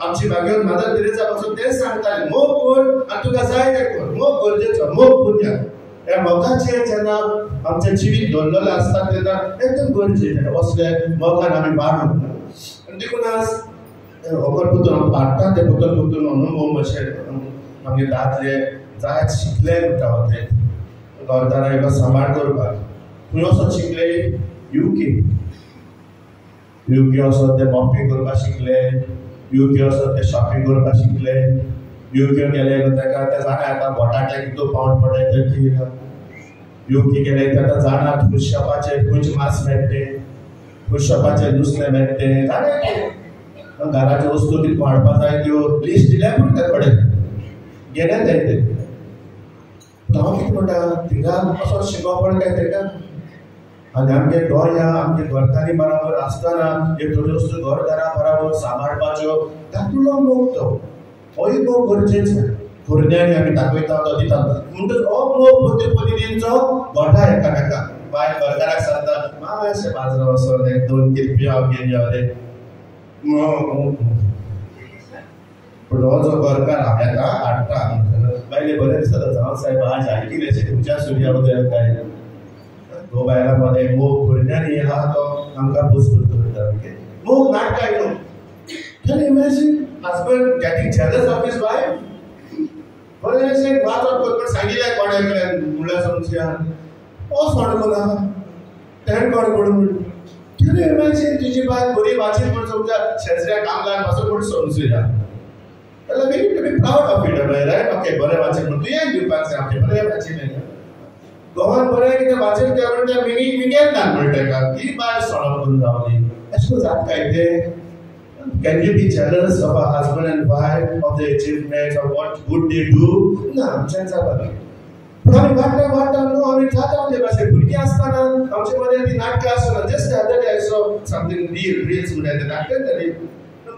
आमची भागवत मादर तेरेसा पासून तेच सांगताले मोग कोर आनी तुका जाय तें कोर मोग गरजेचो मोग पुण्य ह्या मोगाचेर जेन्ना आमचें जिवीत दवरलेलें आसता तेन्ना एकदम गरजेचें असले मोगान आमी वाडूंक ना आनी देखून आज ओकर पुतून आमी पाडटा ते पुतून अनुभव मातशें आमगे दादले जायत शिकले म्हणटा ते घरदारा इल्लो सांबाळ करपाक खंय वचोन शिकले यूके वचोन ते मॉपिंग करपाक शिकले यूके वचोन ते शॉपिंग करपाक शिकले यूके गेले ताका ते जाणा आतां बटाटे कितलो पावंड पडटा ते यूके गेले ताका जाणा खुश शॉपाचे खंयचे मास मेळटे खुश शॉपाचे नुस्तें मेळटे जाणा घराच्यो वस्तू कितें हाडपाक जाय त्यो लिस्ट दिल्या पूण ते कडेन गेले ते हांव कितें म्हणटा थिंगा वचोन शिकोवप पडटा तेका आनी आमगे गोंया आमगे घरकान्नी बराबर आसतना एक थोड्यो वस्तू घरदारा बराबर सांबाळपाच्यो तातूंतलो मोग तो होय मोग गरजेचो भुरग्यांनी आमी दाखयता तो दिता म्हणटच हो मोग पोती पोतिनींचो गोठा एकामेका बाय घरदाराक सांगता मातशें बाजरा वचोन एक 2-3 पियाव घेवन यो रे पूण हो जो घरकार हांवें हाडटा बायले बरें दिसता जावं साहेब आज आयकिल्लेशें तुमच्या सुर्या उदय काय तो बायलांमध्ये मोग भुरग्यांनी हा तो आमकां मजबूत करता ओके मोग नाटकां न्हू can imagine husband getting jealous of his wife बरेंशें वाजप करपाक सांगिल्लें कोणें म्हणल्यार समजयान हो सोणको ना तें कोण म्हणून कॅन इमॅजिन तुजी बाय बरी वाचीत म्हूण समजा शेजऱ्या कामगार पासून म्हूण समजुया जाल्यार we need to be proud of it right okay बरें वाचीत म्हूण तुवें दिवपाक जाय आमचें बरें वाचिल्लें गोवान बरें कितें वाचीत त्या म्हणटा मिगेल ना म्हणटा का ही बाय सोणो करून रावली अशें जाता काय तें Can you be jealous of a husband and wife of their achievements or what good they do? No, chance about it. But आमी वाटता न्हू आमी जाता म्हणजे अशें भुरगीं आसतना आमचे मदें ती नाटकां आसतना just the other day I saw something reels म्हणटा ते नाटक तरी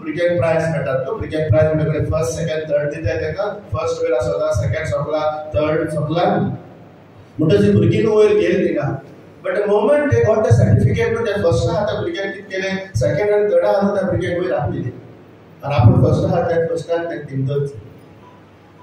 भुरग्यांक प्रायज मेळटात तो भुरग्यांक प्रायज म्हणजे फर्स्ट सेकंड थर्ड दिता तेका फर्स्ट वेळ आसता सेकंड सोंपला थर्ड सोंपला म्हणटच भुरगीं वयर गेली थिंगा But the moment they got the certificate, they first had the brigade kele, second and third had the brigade with Apple. And after first had that first had that thing.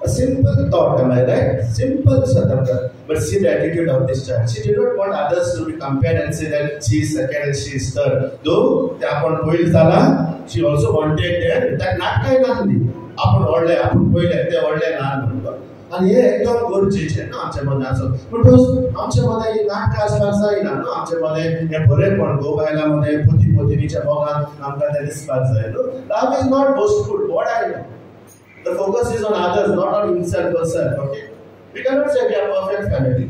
A simple thought, am I right? Simple Satarka. But see the attitude of this child. She did not want others to be compared and say that she is second and she is third. Though the upon Poil Sala, she also wanted that not kind of thing. Upon all day, upon Poil, they all day not. आणि हे एकदम गरजेचें ना आमचे मदें आसप म्हणटच आमचे मदें ही नाटकां आसपाक जायना न्हू आमचे मदें हें बरेंपण घोव बायलां मदें पोती पोतिनीच्या मोगान आमकां तें दिसपाक जाय न्हू love is not boastful what I know the focus is on others not on himself or self okay we cannot say we are perfect family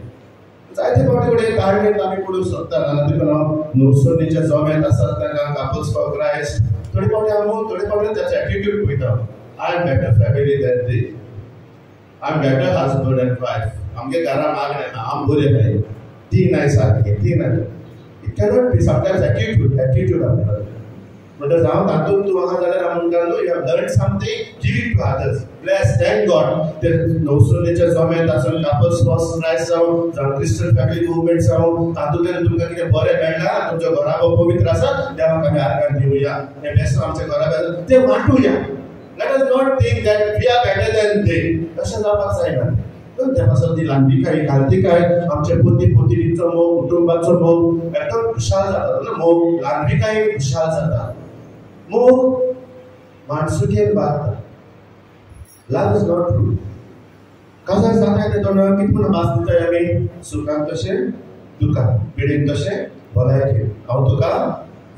जायते फावटी कडेन कार्डीन आमी पळोवंक शकता देखून हांव नोर्सोनीचे जोमेत आसात तांकां कापल्स फॉर क्रायस्ट थोडे फावटी हांव थोडे फावटी ताचो एटिट्यूड पळयता I am better family than the I'm better husband and wife. आमगे घरा मागणे आम बरे काय ती नाही सारखी ती नाही it cannot be sometimes attitude आपल्याला म्हणजे जाऊन तातून तू वहां जाल्यार आमकां no you have learned something give it to others bless thank God ते नवसोनेच्या जोमेत आसून कापल्स फॉर क्रायस्ट जावं क्रिश्चियन फॅमिली मुवमेंट जावं तातूंतल्यान तुमकां कितें बरें मेळना तुमच्या घरा पवित्र आसा देवाक आमी आर्गां दिवया आनी बेस्ट आमच्या घरा ते वांटुया Let us not think that we are better than they. तशें जावपाक जायना. तर त्या पासून ती ल्हानपीकाय घालतीकाय आमचे पोती पोतिनीचो मोग कुटुंबाचो मोग एकदम खुशाल जाता मोग ल्हानपीकाय खुशाल जाता मोग माणसुकेन बाळगता लव इज नॉट ट्रू काजार जाता ते दोन कितें म्हूण भास दिताय आमी सुखाक तशें दुखाक पिडेक तशें भलायकेक हांव तुका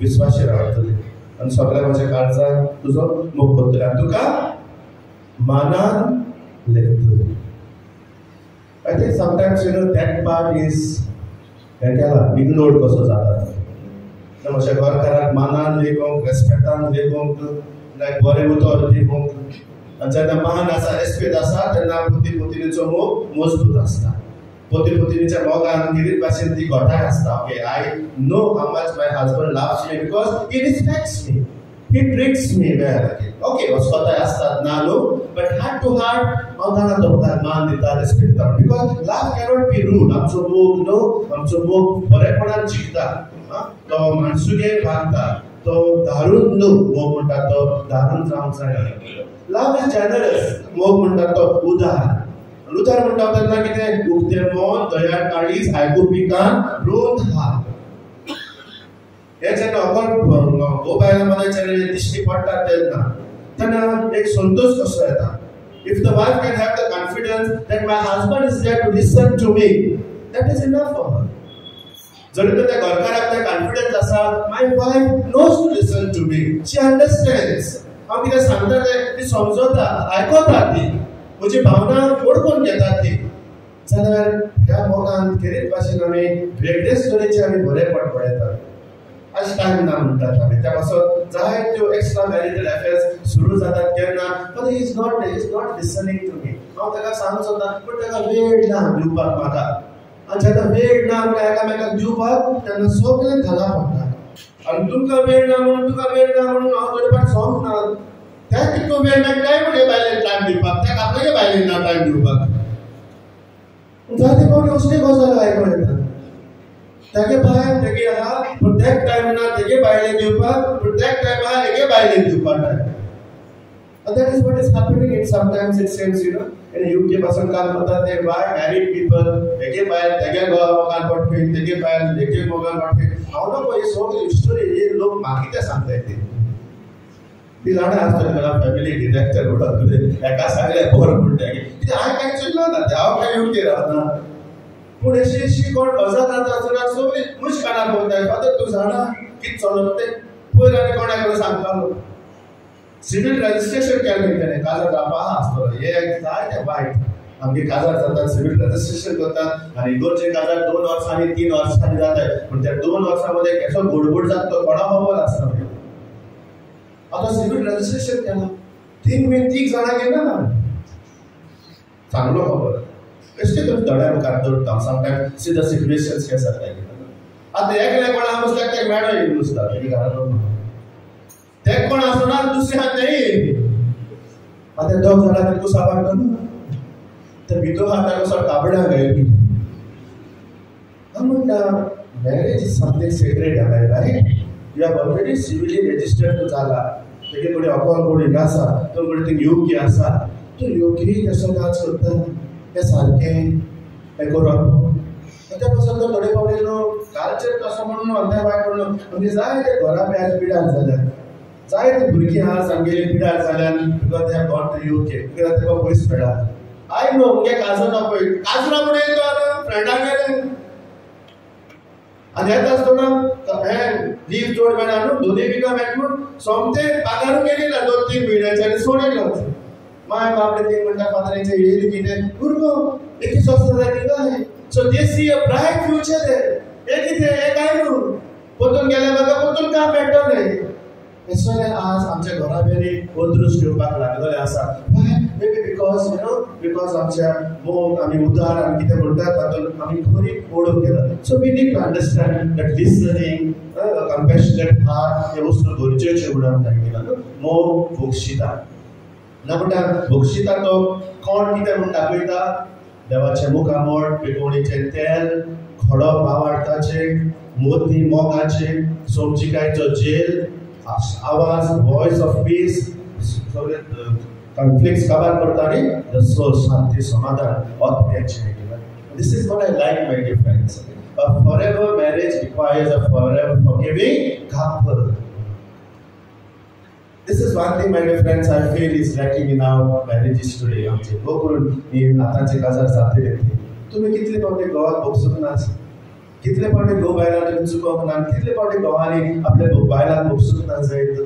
विस्वाशीर रावतलें आणि सगळ्या माझ्या काळजाक तुझो मोग करतले आनी तुका मानान लेखतले I think sometimes you know that part is हें केला इग्नोर्ड कसो जाता म्हज्या घरकाराक मानान लेखूंक रेस्पेक्टान लेखूंक लायक बरें उतर दिवंक जेन्ना मान आसा रेस्पेक्ट आसा तेन्ना पोती पोतिनीचो मोग मजबूत आसता पोती पोतिनीच्या मोगान कितें भाशेन ती गोठाय आसता. Okay, I know how much my husband loves me because he respects me, he treats me well. Okay, वस्कोताय आसतात ना न्हू, but heart to heart हांव ताका तोपता, मान दिता, रेस्पेक्ट दिता. Because love cannot be rude. आमचो मोग न्हू, आमचो मोग बरेपणान शिकता, तो माणसुगेर वागता, तो धारून न्हू. मोग म्हणटा तो धारून जावंक जाय. लव इज जनरस. मोग म्हणटा तो उदार. उदार म्हणटा तेन्ना कितें, उक्ते मन, दयाळ काळीज, आयकुपी कान, रोंद हात. हे जेन्ना अकल गो बायलांमध्ये जेन्ना दिश्टी पडटा तेन्ना एक संतोष कसो येता. If the wife can have the confidence that my husband is there to listen to me, that is enough for her. जर तर त्या घरकाराक ते कॉन्फिडन्स आसा, my wife knows to listen to me, she understands. हांव कितें सांगता ती समजता, आयकता, ती म्हजी भावना ओळखून घेता ती, जाल्यार ह्या मोगान खेरीत भाशेन आमी वेगळेच तरेचे आमी बरे पडपळेतात. आज टाइम ना म्हणटात आमी. त्या पासून जायत्यो एक्स्ट्रा मॅरिटल अफेअर्स सुरू जातात केन्ना, पण he is not listening to me. हांव ताका सांगूंक सोदता, पूण ताका वेळ ना दिवपाक म्हाका. आनी जेन्ना वेळ ना आमकां एकामेकाक दिवपाक, तेन्ना सगळें घाला पडटा. आनी तुमकां वेळ ना म्हणून हांव थोडे फावट सांगना. त्या तितको वेळ मेळटाय म्हणे बायलेन टायम दिवपाक, त्या आपल्यागे बायलेन ना टायम दिवपाक. जायते फावटी असली गजाल आयकूं येता. तेगे भायर तेगे आहा, पूण त्याक टायम ना तेगे बायलेन दिवपाक, पूण त्याक टायम आहा हेगे बायलेन दिवपाक time. And that is what is happening in sometimes it seems, in UK पासून काम करता ते बाय मॅरिड पीपल, हेगे बायल तेगे मोगान पडपी, तेगे बायल हेगे मोगान पडपी. हांव नको ही सगळी हिस्टोरी हे लोक म्हाका कितें सांगताय ती जाणा आसता मला फॅमिली डिरेक्टर म्हणटा एका सगळे बोर म्हणटा कितें हांवें कांय चिल्लो ना, हांव कांय UK रावना. पूण अशी कोण गजाल जाता आसतना सगळी मुश कानार बोलताय, फादर तूं जाणा कितें चलत तें. पयर आनी कोणाक सांगतालो सिव्हिल रजिस्ट्रेशन केलें तेणें, काजार जावपा आसतलो. हे जायते वायट. आमगे काजार जातात, सिव्हिल रजिस्ट्रेशन करतात आनी गोरचे काजार 2 वर्सांनी 3 वर्सांनी जातात. पूण त्या 2 वर्सांमध्ये कसो गोडबोड जाता कोणा खबर आसता. आतां सिव्हिल रजिस्ट्रेशन केलां, 3 जाणां गेला चांगलो खबर. बेश्टे तुमी थोड्या मुखार दवरता. समटायम्स सी द सिच्युएशन्स हे जाताय. आतां एकले कोणा आसता ते मेळो येवन नुसता तेगे घरान. ते कोण आसना दुसरे हात नाही. आता 2 जाणां तितको सांबाळटा न्हू, ते भितर हाताक असो काबड्या घायली. हांव म्हणटा मॅरेज इज समथींग सेक्रेट आलाय, right? You have already civilly registered जाला. तेगे कडेन अकॉल कोडींग आसा, तो कडेन थिंग योग्य आसा. तूं योग्य कसो काज करता हें सारकें हें करप. त्या पासून तो थोडे फावटी कल्चर कसो म्हणून म्हणटा वायट म्हणून म्हणजे जायते घरा पेज पिड्यार जाल्यात. जायते भुरगीं आहा सांगेली पिड्यार जाल्यान because they have gone to UK, because तेका पयस मेळ्ळा. आय नो मुगे काजर पळय काजरा म्हणून येतो फ्रेंडाक गेले आनी येता आसतना हें लीव चोड मेळना न्हू, 2 विका मेळटा म्हूण सोमते पागारू गेली 2-3 म्हयन्याचे आनी सोडिल्लो. माय बापडे ती म्हणटा फादराचे येयली कितें भुरगो एकी स्वस्त जाय काय. सो दे सी अ ब्रायट फ्युचर देर. हे कितें हे काय न्हू, पोतून गेले म्हाका पोतून काम मेळटलें. हेसोले आज आमच्या घरा बेरी ओद्रूस घेवपाक लागलेले आसा. मेबी बिकॉज आमच्या मोग आमी उदार आमी कितें म्हणटात तातूंत आमी खरी ओळख केला. So we need to understand that listening, compassionate heart हे वस्तू गरजेचे म्हणून सांगितला. मोग भोगशिता ना म्हणटा भोगशिता तो कोण कितें म्हूण दाखयता. देवाचे मुखामोड, पिकोणीचें तेल, खडो भावार्थाचे, मोती मोगाचे, सोमचिकायचो जेल, आवाज वॉइस ऑफ पीस, सगळे कॉन्फ्लिक्ट्स काबार करता आनी द सोल शांती समाधान authentic. This is what I like my dear friends. A forever marriage requires a forever forgiving couple. This is one thing, my dear friends, I feel is lacking in our marriages today. आमचे गो करून ही आतांचे काजार जातले ते तुम्ही कितले फावटी गोवाक भोगसूंक ना, कितले फावटी गो बायलां तुमी चुकोवंक ना, कितले फावटी गोवांनी आपल्या बायलांक भोगसूंक ना जायत.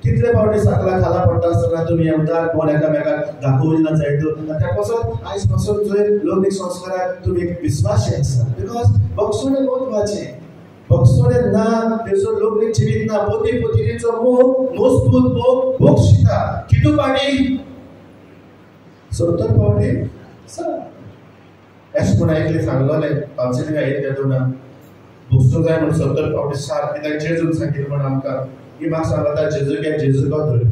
कितले फावटी साकला खाला पडटा आसतना तुमी येवदार कोण एकामेकाक दाखोवंक ना जायत. त्या पासून आयज पासून जर लग्नीक संस्काराक तुमी विस्वासी आसा, बिकॉज भोगसोणें महत्वाचें. भोगसोणें ना तेजो लग्नीक जिवीत ना. पोती पोतिनीचो मोग मजबूत मोग भोगशिता. कितू पाणी 70 फावटी अशें म्हूण एकलें सांगलोलें कावन्सिलिंगा येत तेदोना बसू जाय म्हूण 70 फावटी सार कित्याक जेजून सांगिल्लें म्हूण आमकां की म्हाका सांगता जेजू घे जेजू गो धर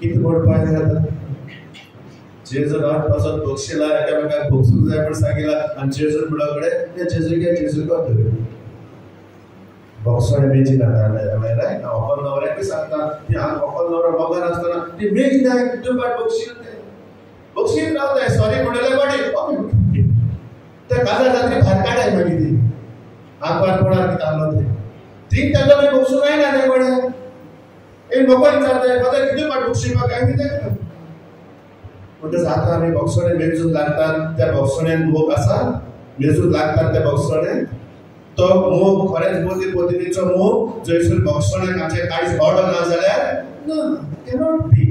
कितें म्हणपाक जाता जेजू रात पासून बक्षिला एकामेकाक बक्षूंक जाय म्हूण सांगिल्ला आनी जेजू म्हणलो कडेन ते जेजू घे जेजू गो धर बक्षणे मेजी नाताले रायट ऑफर नवऱ्याक सांगता की ऑफर नवरो मोगान आसतना ती मेज नाय तूं बाट बक्षील रावताय सॉरी म्हणले बडी ते काजा जात्री भायर काढाय मागीर ती आंकवार पडार कितालो ते तीन तालो मी बक्षू नाही ना ते बडे एक मोबाईल विचारताय फादर किती बाट बक्षी मग काय कितें म्हणजे जाता आमी बक्षणे मेजून लागतात त्या बक्षण्यान मोग आसा मेजून लागतात त्या बक्षणे तो मोग खरेंच पोती पोतिनीचो मोग जयसर बक्षण्याक आमचे कांयच ऑर्डर ना जाल्यार ना कॅनॉट बी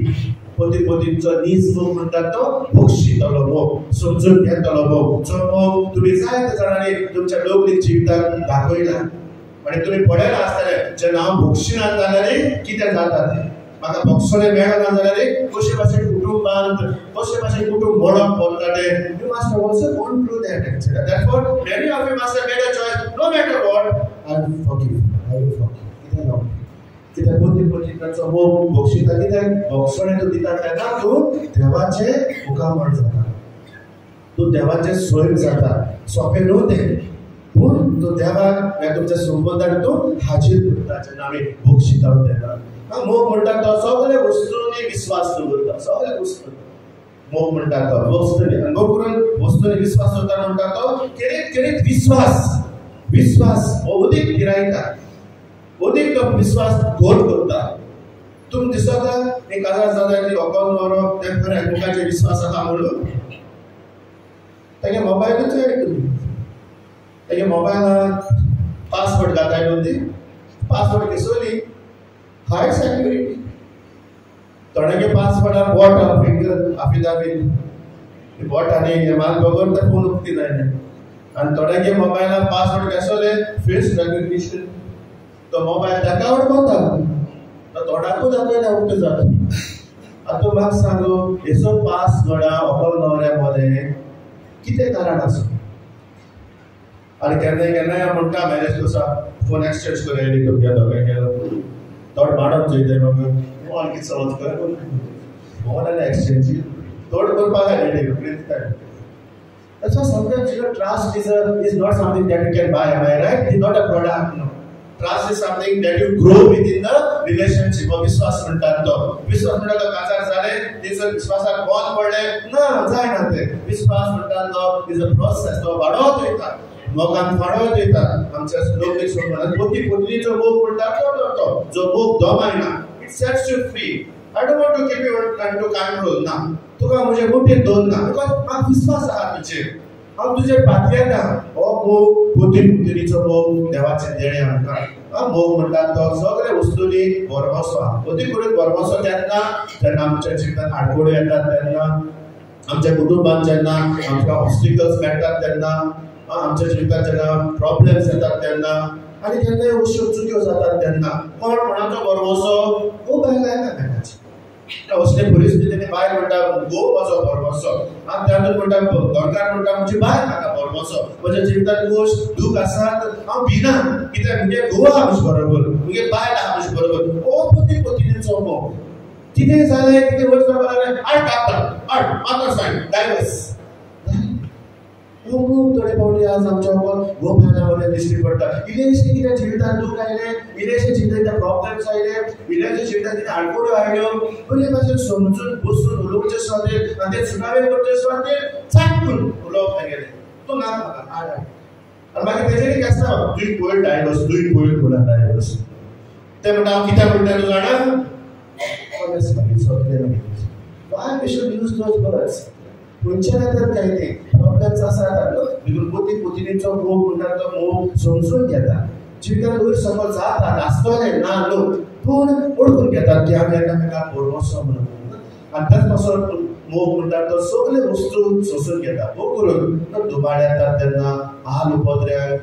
पोती पोतींचो नीज मोग म्हणटा तो बक्षितलो मोग समजून घेतलो मोग जो मोग तुमी जायते जाणांनी तुमच्या लोकलीक जिवितांत दाखयला आनी तुमी पळयला आसतले जेन्ना हांव बक्षिना जाल्यार कितें जाता तें म्हाका बक्षणे मेळना जाल्यार कशे भाशेन कुटुंबांत कशे भाशेन कुटुंब मोडप पडटा ते you must also gone through that actually therefore many of you must have made a choice no matter what I will forgive I will forgive कितें नो कित्याक पोती पोतिंचो मोग बक्षिता कित्याक बक्षणे तूं दिता तेन्ना तूं देवाचे मुखामण जाता तूं देवाचे सोयीक जाता सोंपें न्हू तें पूण तूं देवाक तुमच्या संबंदाक तूं हाजीर करता जेन्ना आमी बक्षिता तेन्ना मोग म्हणटा तो सगळे वस्तूंनी विश्वास दवरता सगळे वस्तू मोग म्हणटा तो वस्तूंनी आनी मोग करून वस्तूंनी विश्वास दवरता म्हणटा तो केरीत विश्वास विश्वास अदीक गिरायता अदीक तो विश्वास घोट करता तुमकां दिसता एक काजार जाता की लोकांक व्हरो त्या खऱ्या एकामेकाचेर विश्वास आसा म्हणून तेगे मोबायलूच आहे तुमी तेगे मोबायलांत पासवर्ड घाताय न्हू ती पासवर्ड घेसोली हाय सिक्युरिटी थोड्यागे पासवर्डार बॉट फिंगर अफिडाविट बॉटांनी हे माल बगर ते फोन उक्ती जायना आनी थोड्यागे मोबायलार पासवर्ड घेसोले फेस रेकग्निशन तो मोबायल ताका उडपता तो थोडाकूच दाखयना उक्ती जाता आतां म्हाका सांगू हेचो पासवर्डा ऑफर नवऱ्या मदें कितें कारण आसा आनी केन्नाय म्हणटा मॅरेज कसा फोन एक्सचेंज करूया करया दोगांय गेलो थोड माडप चोयताय म्हाका फोन कितें समज कर फोन आनी एक्सचेंज थोड करपाक ready दिताय That's why sometimes trust is not something that you can buy, am I right? It's not a product, no. Trust is something that you grow within the relationship. विश्वास म्हणतात तो विश्वास म्हणटा तो काजार जाले तेजो विश्वासाक बंद पडले ना जायना ते विश्वास म्हणतात तो इज अ प्रोसेस तो वाडत वयता मोगान वाडत वयता आमच्या लोकलीक संबंधात पोती पोतनीचो मोग म्हणटा तो जो मोग दमायना it sets you free I don't want to keep you to control ना तुका म्हजे मुठीत दोन ना तुका म्हाका विश्वास आहा तुजेर हांव तुजेर पातयेता हो मोग पोती पोतनीचो मोग देवाचें देणें आमकां मोग म्हणटा तो सगळे वस्तूंनी भरवसो पोती करून भरवसो जेन्ना आमच्या जिवितांत आडखळ्यो येतात तेन्ना आमच्या कुटुंबांत जेन्ना आमकां ऑब्स्टिकल्स मेळटात तेन्ना आमच्या जिवितांत जेन्ना प्रॉब्लेम्स येतात तेन्ना आनी जेन्ना अश्यो चुक्यो जातात तेन्ना कोण कोणाचो भरवसो खूब लायता तेन्नाची असले परिस्थितींनी बायल म्हणटा गो म्हजो भरवसो आनी तातूंत म्हणटा दोनकार म्हणटा म्हजी बायल म्हाका भरवसो म्हज्या जिवितांत गोश्ट दूख आसात हांव भिना कित्याक म्हगे घोव आहा म्हजे बरोबर म्हगे बायल आहा म्हजे बरोबर ओ पोती पोतिनीचो मोग कितें जालें कितें वचपाक लागलें आड कापता आड मात्र सायन डायवर्स खूब थोडे फावटी आज आमच्या गो बायलां बरें दिश्टी पडटा इल्लेशें कितें जिवितांत दूख आयलें इल्लेशें जिवितांत प्रॉब्लेम्स आयले इल्लेशें जिवितांत कितें आडखळ्यो आयल्यो बरे भाशेन समजून बसून उलोवचें स्वातेर आनी तें सुनावे करचे स्वातेर चाटून उलोवप गेलें तूं ना म्हाका आड आनी मागीर तेजेर एक आसता दुई पयलीं डायवर्स दुई पयलीं म्हणून डायवर्स ते म्हणटा हांव कित्याक म्हणटा तूं जाणा ऑनेस्ट मागीर सोदलें मागीर why we should use those words खंयचे तर काही ते प्रॉब्लेम्स आसात देखून पोती पोतिनीचो मोग म्हणटा तो मोग समजून घेता जिवितांत वयर सकयल जाता आसतलें ना लोक पूण ओळखून घेतात की आमी एकामेकाक भरवसो म्हणून आनी त्याच पासून मोग म्हणटा तो सगळे वस्तू सोसून घेता मोग करून तो दुबाड येतात तेन्ना हाल उपद्रव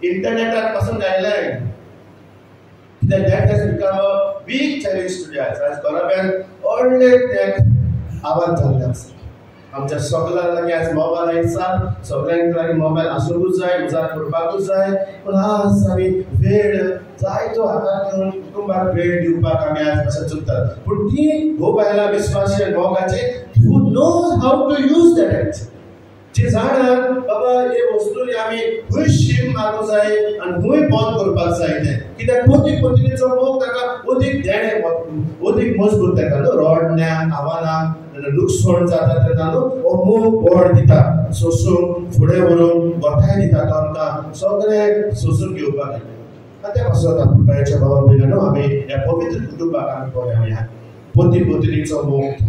इंटरनेटार पासून आयलाय कित्याक that has become a big challenge today आज गोव्हर्नमेंट व्हडले ते आवाज जाल्ले आसा आमच्या सगळ्यांक लागीं आज मोबायल आयसात सगळ्यांक लागीं मोबायल आसूंकूच जाय उजार करपाकूच जाय पूण आज आमी वेळ जाय तो हातांत घेवन कुटुंबाक वेळ दिवपाक आमी आज अशें चुकतात पूण ती खूब आयला विश्वासी मोगाचे who knows how to use that act जे जाणात बाबा हे वस्तू आमी खंय शीम मारूंक जाय आनी खंय बंद करपाक जाय तें कित्याक पती पत्नीचो मोग ताका अदीक देणे अदीक मजबूत ताका न्हू रडण्याक आव्हानाक लुकसण जाता तेन्ना न्हू हो मोग बळ दिता सोसूंक फुडें व्हरून गोठाय दिता तो आमकां सगळें सोसून घेवपाक आनी त्या पासून आपूण बायच्या बाबा भयणानो आमी ह्या पवित्र कुटुंबाक आमी पळया पती पत्नीचो मोग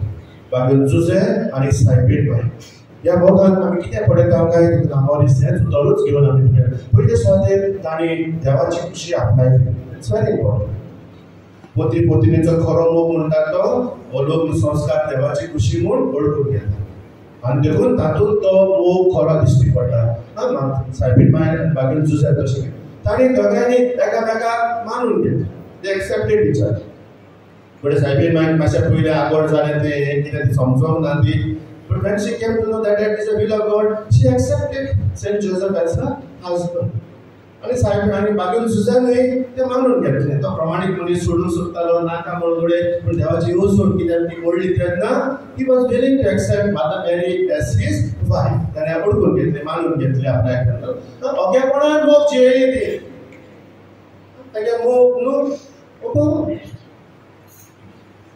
बागेन जुजे आनी सायबीण बाय या मोगान आमी कितें पळयता काय नामोरीस हें सुद्दांच घेवन आमी पयले सुवातेर ताणी देवाची खुशी आपणायली इट्स व्हेरी इम्पॉर्टंट पती पत्नीचो खरो मोग म्हणटा तो हो लग्न संस्कार देवाची खुशी म्हूण ओळखून घेता आनी देखून तातूंत तो मोग खरो दिश्टी पडटा सायबीण बाय बागेन जुजे तशें ताणी दोगांनी एकामेकाक मानून घेतले दे एक्सेप्टेड इच अदर पण सायबीण बायन मातशें पयलें आगोड जालें तें कितें समजोंक ना ती But when she came to know that it is the will of God, she accepted Saint Joseph as her husband. आणि साहेब आणि बागेन जुजानूय ते मानून घेतले तो प्रमाणीक मनीस सोडून सोदतालो नाका म्हणून पण देवाची येवजण कित्याक ती मोडली तेन्ना he was willing to accept माता मेरी एज हिज वाईफ ताणें ओळखून घेतले मानून घेतले आपल्या खातीर ओगेपणान मोग जियेली ती तागे मोग न्हू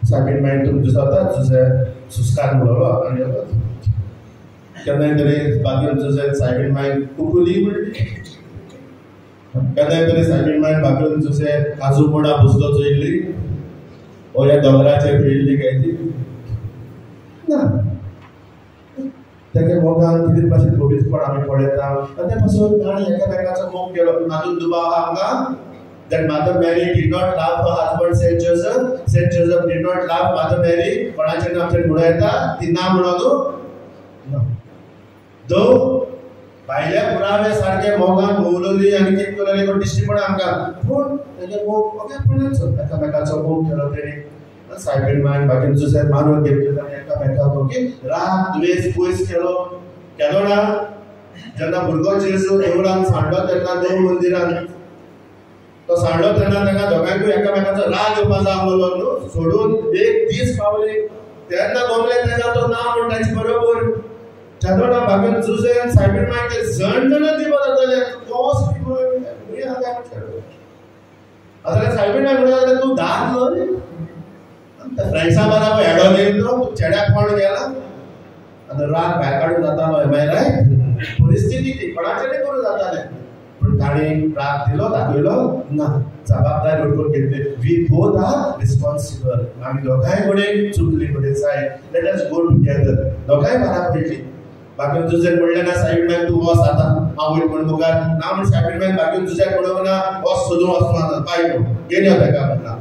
सायबीण बायन तुमचे जाता जुजे सुस्कार म्हणलो आनी केन्नाय तरी बागेन जुजे सायबीण बायन कुकुली म्हणली केन्नाय तरी सायबीण बायन बागेन जुजे काजू मोडा बुसलो चोयल्ली ओ ह्या दोंगराचेर भियल्ली काय ती ना तेगे मोगान कितें भाशेन पवित्रपण आमी पळयता आनी त्या पासून ताणें एकामेकाचो मोग केलो तातूंत दुबाव आहा आमकां that Mother Mary did not love her husband Saint Joseph. Saint Joseph did not love Mother Mary. कोणाचे नांव म्हणून येता ती ना म्हणलो दो भायल्या पुरावे सारखे मोगान भोवलोली आनी कितें केलें कोण दिश्टी पडना आमकां पूण तेगे मोग ओगेपणाचो एकामेकाचो मोग केलो तेणी सायबीण बायन बागेन जुजे मानून घेतले ताणें एकामेकाक ओके राग द्वेष पयस केलो ना जेन्ना भुरगो जेजू देवळान सांडलो तेन्ना देव मंदिरान तो सांडलो तेन्ना ताका दोगांयकूय एकामेकाचो राग येवपाक लागलो न्हू सोडून एक दीस पावले तेन्ना गमले तेन्ना तो ना म्हण ताचे बरोबर जेन्ना बागेन जुजे आनी सायबीण बायन ते जण दिवो जाताले तोच आतां सायबीण बायन म्हणटा तूं दाद न्हू त्या फ्रेंड्सा बरोबर हेडो घेतलो तूं चेड्याक कोण गेला आतां राग भायर काडून जातालो मागीर परिस्थिती ती कोणाचेर करूं जातालें ताणी राग दिलो दाखयलो ना जबाबदारी ओळखून घेतली वी बोथ आर रिस्पॉन्सिबल आमी दोगांय कडेन चुकली कडेन जाय लेट अस गो टुगेदर दोगांय बारा पडली बागेन जुजेन म्हणलें ना सायबीण बायन तूं वच आतां हांव वयत म्हण मुखार ना म्हण सायबीण बायन बागेन जुजेक म्हणूंक ना वच सोदूं वचना बाय घेवन यो ताका म्हणला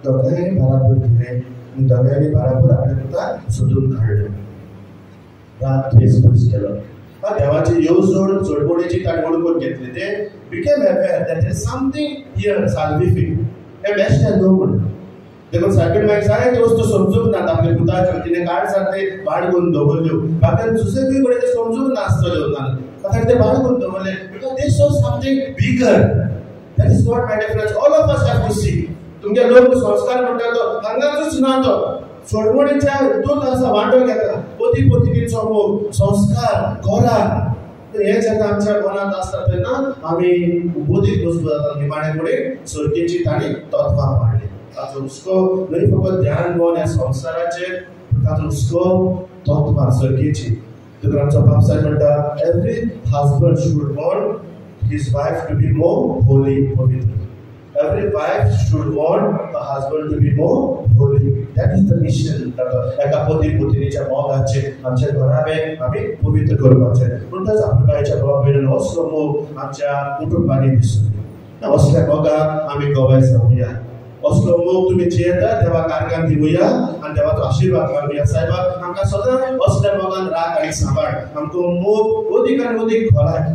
दोगांय बाराबर दिले आनी दोगांयनी बाराबर आपल्या पुताक सोदून काडलें राग द्वेष पयस केलो देवाची येवजण जोडपणेची ताणें ओळखून घेतली ते became aware that is something here salvific हे बेस्ट न्हू म्हणून देखून सायबीण बायक जायत्यो वस्तू समजूंक नात आपल्या पुताच्यो तिणें काड सारके भाड करून दवरल्यो बागेन जुजेकूय कडेन ते समजूंक नासतल्यो ताणें ते भाड करून दवरले because they show something bigger that is what my dear friends all of us have to see तुमगे लग्न संस्कार म्हणटा तो हांगाचूच ना तो सोडवणीच्या हितून असा वांटो घेता पती पत्नीचो मोग संस्कार घोरा हे जेन्ना आमच्या मनांत आसता तेन्ना आमी बोधीक वस्तू जाता निमाणे कडेन सर्गेची ताणी तत्वां पाळली ताचो हुस्को न्हय फकत ध्यान घेवन ह्या संवसाराचेर ताचो हुस्को तत्वां सर्गेची देखून आमचो बापसाय म्हणटा every husband should want his wife to be more holy पवित्र Every wife should want a husband to be more holy. That is the mission. एका पती पत्नीच्या मोगाचे आमच्या घरावे आमी पवित्र करपाचे म्हणटच आपल्या बायच्या भावा भयणान असलो मोग आमच्या कुटुंबांनी दिसून असल्या मोगाक आमी गवाय जावया असलो मोग तुमी जियेता देवा कारकान दिवया आनी देवाचो आशिर्वाद मागुया सायबा आमकां सदां असल्या मोगान राख आनी सांबाळ आमकां मोग अदीक आनी अदीक घोलाय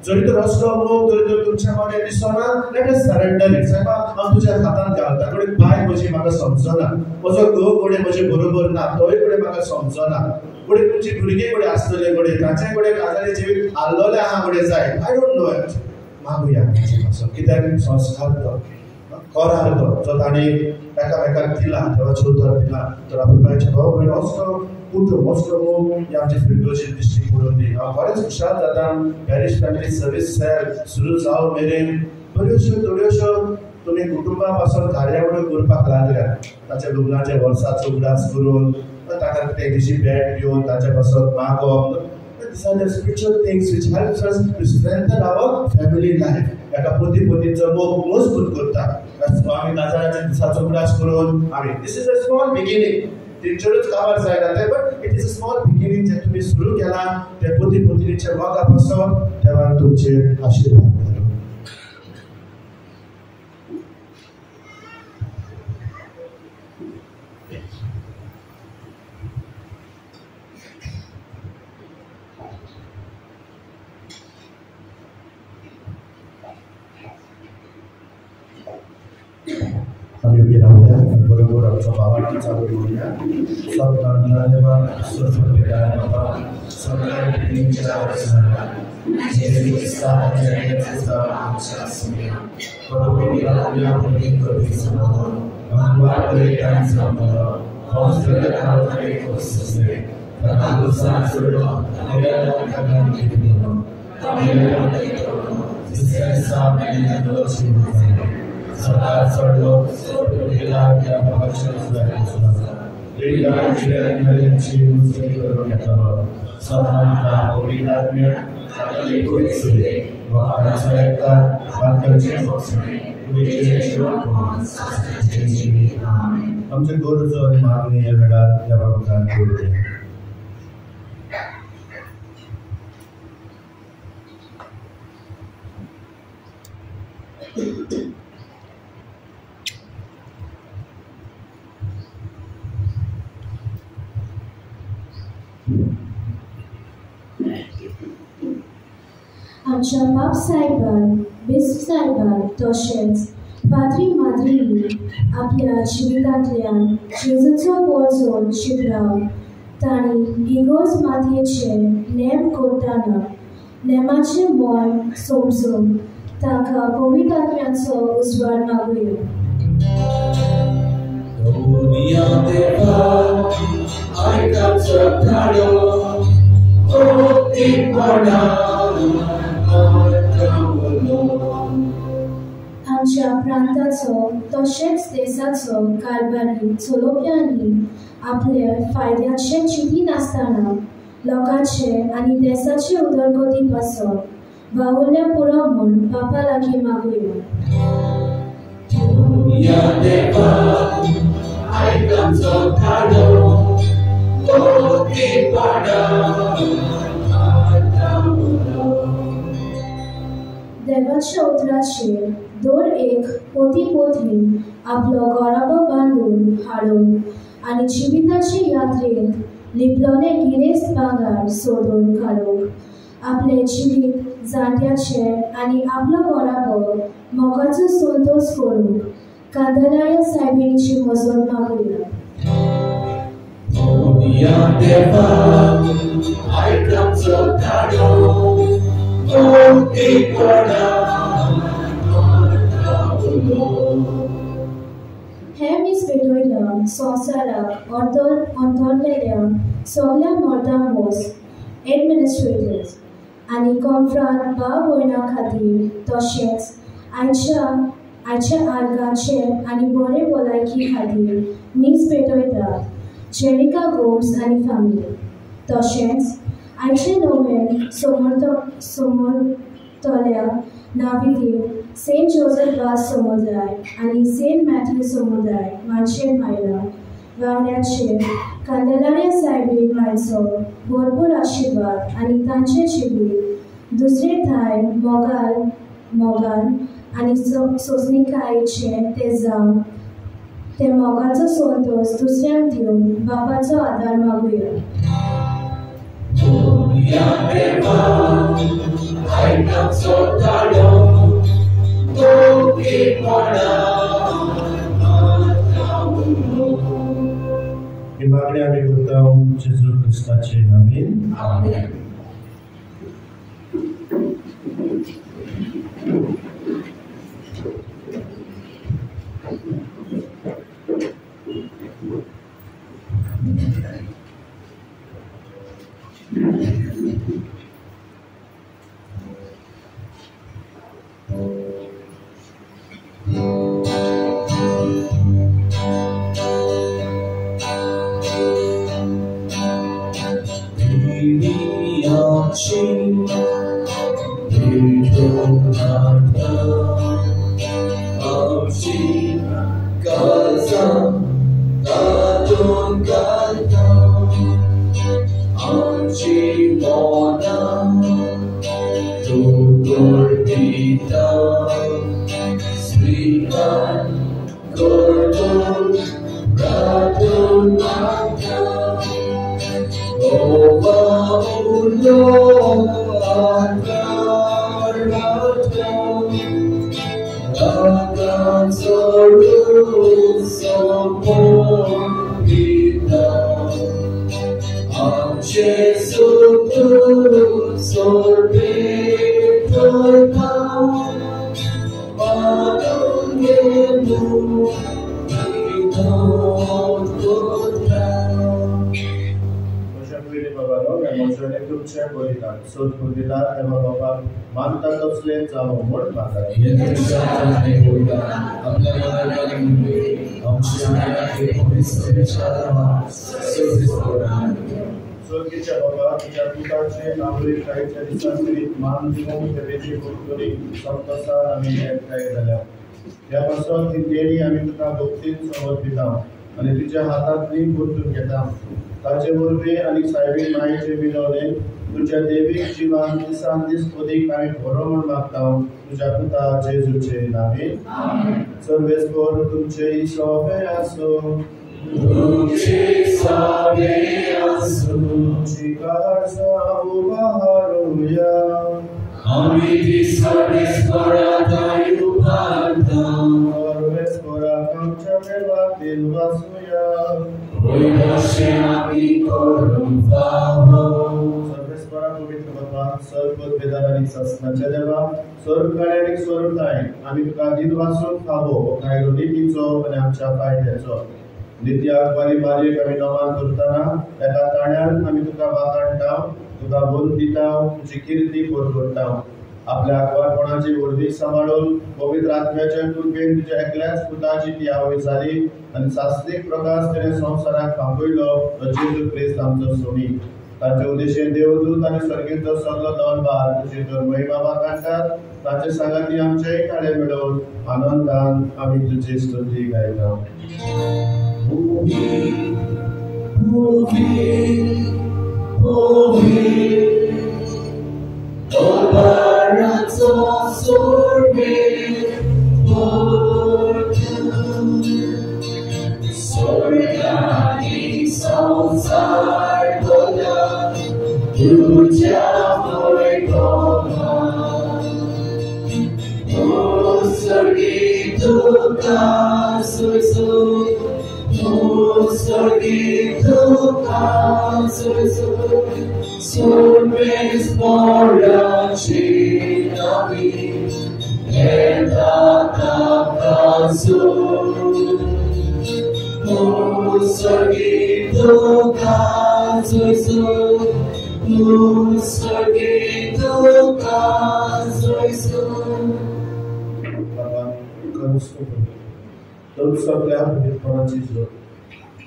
जरी तर असलो मोग जरी तर तुमच्या मनात दिसना लेट अस सरेंडर इट सायबा हांव तुज्या हातांत घालता कोणी बाय म्हजी म्हाका समजना म्हजो घोव कोणी म्हजे बरोबर ना तोय कोणी म्हाका समजना कोडे तुमची भुरगे कोडे आसतले कोडे तांचे कोडे काजारी जीव आल्लोले आहा कोडे जाय आय डोंट नो इट मागुया असो कित्याक संस्कार तो करार तो ताणी एकामेकाक दिला देवाचें उतर दिला तर आपण पाहिजे भाऊ भयण असतो कुटुंब असतो ह्या आमच्या फिल्डोचे दिश्टी पडून दी हांव बरेच खुशाल जाता पॅरिश फॅमिली सर्वीस सेल सुरू जावन मेरेन बऱ्योशो थोड्योशो तुमी कुटुंबा पासून कार्यावळी करपाक लागल्या ताच्या लग्नाचे वर्साचो उडास करून ताका ते दिशी भेट दिवन ताच्या पासून मागप These are the spiritual things which helps us to strengthen our family life. एका पती पत्नीचो मोग मजबूत करता. आमी काजाराच्या दिसाचो उडास करून आमी this is a small beginning. तेंचेरूच काबार जायना but it is a small beginning जे तुमी सुरू केला ते पती पत्नीच्या मोगा पासून देवान तुमचे आशीर्वाद करूं. बरोबर आमच्या भावांची चालू करूया सब धन्यवाद सर्वप्रकार बाबा सगळ्या पिढींच्या वचनाला जे साध्य करता आमच्या समया बरोबर आपल्या पवित्र समोर भगवान कलेकां समोर हॉस्पिटल कालकडे पोहोचले प्रकाश सासुडो नेला कागन किनो तमिळनाडू दुसऱ्या सामने दोषी सदा सर्व सोडलेल्या भाषेचा लेडाची मुस्लिम करून घेतला समानता ओरिलात्म्य सगळे कोणीसुले वारासायता वाक्याचे सोसणे विशेष आमचे गरजो आणि मागणी या वेळात या भागात जोडले आमच्या बाप साहेबान बिस्प साहेबान तशेंच पाद्री माद्रींनी आपल्या जिवितांतल्यान जेजूचो बोळसो शिकरावन तांणी इगोर्ज मातयेचे नेम करतना नेमाचें मोल समजून तांकां पवित्र आत्म्याचो उजवाड मागुया. आमच्या प्रांताचो तशेंच देशाचो कारभारी चलोवप्यांनी आपले फायद्याचे चिंती नासतना लोकांचे आनी देशाचे उदरगती पासून वावुरले पुरो म्हूण बापा लागीं मागुया. देवाच्या उतराचेर दर एक पोती पोथीन आपलो गोराबो बांदून हाडून आनी जिविताचे यात्रेंत लिपलोले गिरेस्त भांगार सोदून काडूंक आपले जिवीत जाणट्याचे आनी आपलो गोराबो मोगाचो संतोष करूंक कांदलाया सायबीणीची मजत मागुया. हे मीस भेटयल्या संवसाराक अंतरलेल्या सगळ्या मर्दांमोस एडमिनिस्ट्रेटर्स आनी कॉन्फ्रांत भाव भयणां खातीर तशेंच आयच्या आर्गांचे आनी बरे भलायकी खातीर मीस भेटयतात जेरिका गोम्स आनी फॅमिली. तशेंच आयचे नोवेन समोरतल्या नाविदीर सेंट जोसेफ बास समुदाय आनी सेंट मॅथ्यू समुदाय मानशेर मायला वांगड्याचेर कांदलाऱ्या सायबीण मायचो भरपूर आशिर्वाद आनी तांचे जिवीत दुसरे थाय मोगान आनी सोसणिकायेचे ते जावन ते मोगाचो संतोष दुसऱ्यांक दिवन बापाचो आदार मागुया. ही मागणी आम्ही करता जेजू ख्रिस्ताचे नावान आमेन. स्वर्गीच्या बाबा तुझ्या पुत्राचे नागरिकाच्या दिसांतरी मान दिवून तेची भक्ती संतोषान आम्ही एकठांय झाल्या. ह्या पासून ती देणी आम्ही तुका भक्तीन समर्पिता आणि तुझ्या हातांतली परतून घेता. ताचे वरवीं आनी सायबी मायेचे मिळवणे तुझ्या देवीक जिवान दिसान दीस अदीक आमी बरो म्हूण मागता तुझ्या पुता जेजूचे नावे. सर्वेस्वर तुमचे सोबे आसूं. तुमचे सावे आसूं. शिकारसा उबारूया. आमी सर्वेस्वराक उबारता. सर्वेस्वराक आमच्या देवातील वासूया. होय अशें आमी करूंक फावो. सर्वेस्वरा पवित्र बाबा सर्व बेदार आनी सस्नाच्या देवा स्वर्ग आनी स्वर्गताय आमी तुका दिन वासून फावो कायलो नितीचो आनी आमच्या फायद्याचो. नित्याक बरी बारीक आमी नमान करतना एका ताण्यान आमी तुका वाखाणटा तुका बोल दिता तुजी किर्ती करता. आपल्या आग्वारपणाची व्हडवीक सांबाळून पवित्र आत्म्याच्या कृपेन तुज्या एकल्याच पुताची ती आवय जाली आनी सास्तीक प्रकाश तेणे संवसाराक पावयलो तो जेजू ख्रिस्त आमचो सोनी. ताचे उद्देशेन देवदूत आनी सर्गीचो सगळो दळबार तुजी तर महिमा वाखाणटात. ताचे सांगाती आमचेय ताळे मेळोवन आनंदान आमी तुजी स्तुती गायता.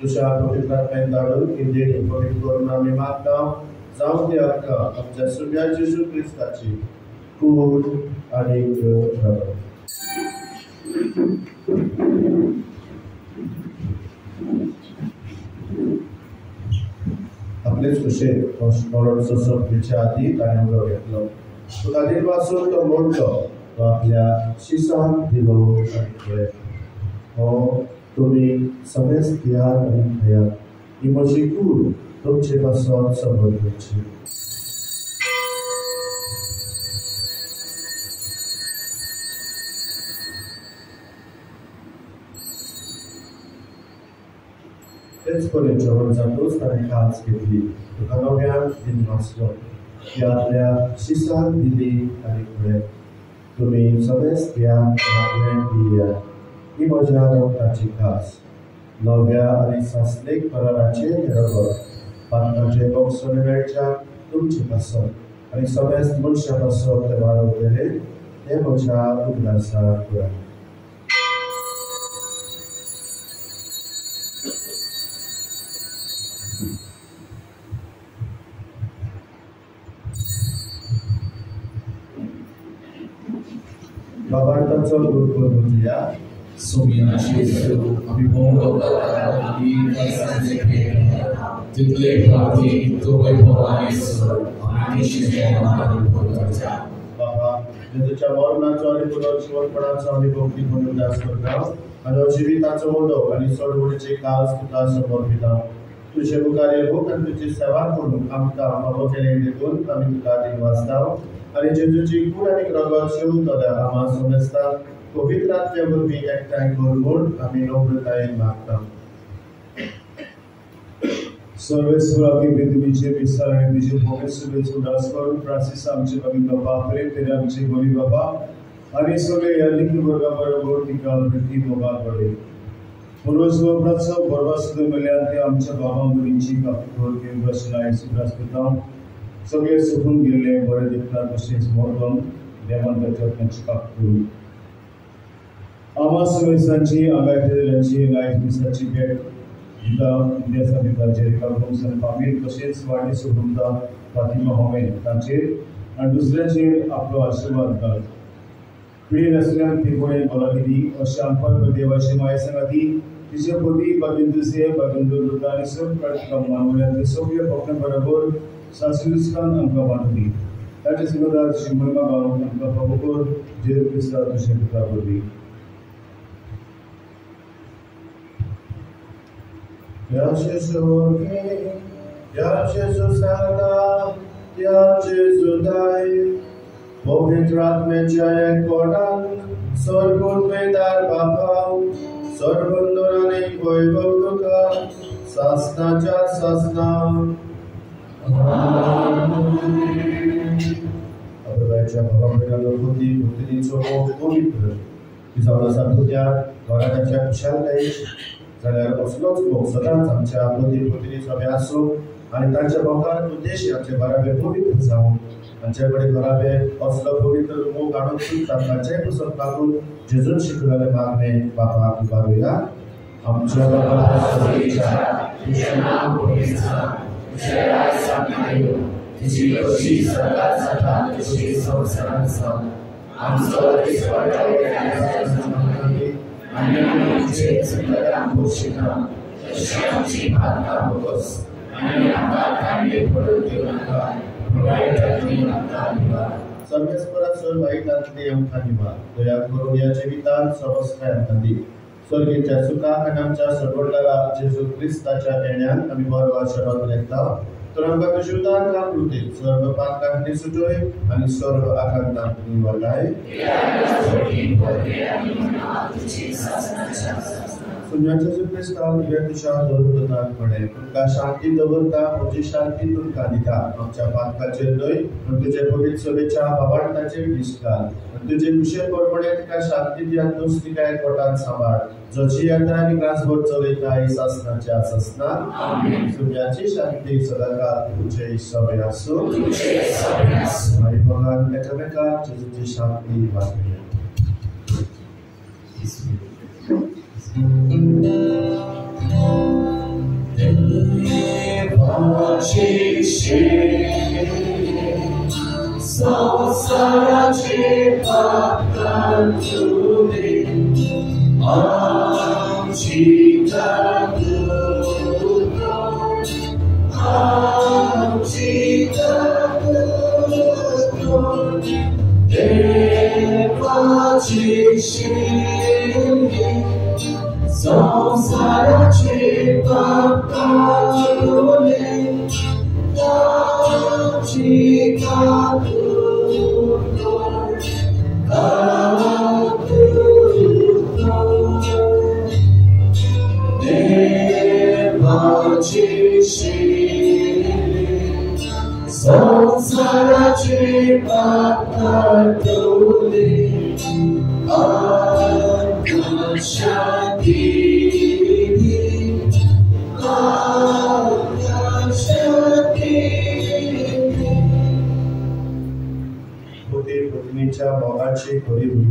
तुझ्या पवित्र आत्म्यान धाडून इंडियन पवित्र करून आमी मागता जावं ती आमकां आमच्या सुम्या जेजू क्रिस्ताची कूड आनी आपलेच कुशेन स्मरण सोंपणेच्या आदी ताणें उलो घेतलो. तुका दिन वासून तो मोडलो तो आपल्या शिसान दिलो आनी पळय हो तुम्ही सगळेच प्यार आणि खया ही म्हजी कूड तुमचे पासून समोर घेवची. तेच करून जेवण जातोच ताणें कास घेतली तुका नव्यान दिन वाचलो ती आपल्या शिसाक दिली आनी म्हळें तुमी सगळेच घ्या आपलें पिया ही म्हज्या रगताची कास नव्या आनी सासलेक कराराचें रगत पातकाचे बक्षण वेळच्या तुमचे पासत आनी सगळेच मनशा पासत ते वाडवलेले ते म्हज्या उगडासाक पुराय Babartaco Gurguruya Sumia Jesu, Abimondo Di Kasanje Title Prati Tuwe Yesu, Anishe Amari Potaja. Baba, तुझ्या मरणाचो आणि पुनर्जीवनपणाचो आम्ही भक्ती म्हणून उदास करता आणि जिविताचो मोडो आणि सोडवणीचे कास तुका समर्पिता तुझे मुखार येवून आणि तुझी सेवा करून आमकां बाबा केले देखून आमी तुका दिन वाचता आणि जेजूची कूड आणि रगत शिवून तोल्या आम्हा समजता पवित्र आत्म्या वरवीं एकठांय कर म्हूण आमी नम्रतायेन मागता सर्वेश्वराकी पृथ्वीचे विस्तार आणि तुझे पवित्र सुबेज उदास करून फ्रांसिस आमचे पवित्र बापरे तेरे आमचे गोरी बाबा आणि सगळे या लिखी वर्गाबरोबर तिका वृत्ती मोगात पडे पूर्वस्वप्नाचो बरवासुद्धा मेल्यान ते आमच्या बाबा मुलींची कापकोर घेऊन बसलाय सुदास करता सगळे सुकून गेले बरे देखता तसेच मोरगम देवान त्याची कापकोर आम्हा सगळ्यांची आगायतेल्यांची लायफ मिसाची भेट गीता इंडियाचा दिता जेरिका गोमसन पामीर तसेच वाडे सुगमता फातिमा होमेन तांचेर आणि दुसऱ्यांचेर आपलो आशीर्वाद घाल पिढी रचल्यान ती कोणे भलागिरी अशें आमकां देवाची माया सांगाती तिचे पती बाबिंदुसे बाबिंदू दुर्गा आनी सब कळका मानवल्यांचे सगळे भक्तां बरोबर सासुस्कान आमकां वांटली ताचे सुगंधार शिमळमा गांवांत आमकां पवित्र जेजू क्रिस्ता तुझे पुत्रा वरवीं Ya Jesus, Ya Jesus Santa, Ya Jesus Dai, पवित्र आत्म्याच्या एकवटान स्वर्गोद्वेदार बापा सर्वबंधन आणि वैभव तुका सासनाच्या सासना अभयच्या भावांकडे होती भक्तीचो पवित्र तिचा साधुत्या घराच्या कुशलतायेची जाल्यार असलोच भोग सदांच आमच्या मदीं पत्नीचो आसूं आनी तांच्या भोगार उद्देश आमचे बराबे पवित्र जावं तांचे कडेन बराबे असलो पवित्र मोग हाडून तांचे पुस्तक लागून जेजून शिकयलेले मागणे बापाक उबारुया आमच्या सर्वेस्पराचो वाईटांतली आमकां निवार दया करून या जिवितांत समस्यांत दी स्वर्गीच्या सुखाक आनी आमच्या सर्वोडला जेजू क्रिस्ताच्या येण्यान आमी बरो आशिर्वाद घेता तर आमकां तुजी उदार काम कृती सर्व पातकांतली सुटोय आनी सर्व आकांतांतली वगाय सुन्याच्या क्रिस्तान तुझ्या तुझ्या दवरतात पडे तुमकां शांती दवरता म्हजी शांती तुमकां दिता आमच्या पातकाचेर न्हय पण तुजे पवित्र सभेच्या भावार्थाचेर दिसता तुजे कुशल परपणे तिका शांती दियात नुस तिका एकवटान सांबाळ जशी येता आनी ग्रासभर चलयता ही सासनाच्या सासना सुन्याची शांती सदाकाळ तुजे सभे आसूं मारी भगवान एकामेकाक जेजूची शांती वाटूया संसाराचे पातळ तुले आमची देवाची शिंगे संसाराचे पातळ तुले आमची देवा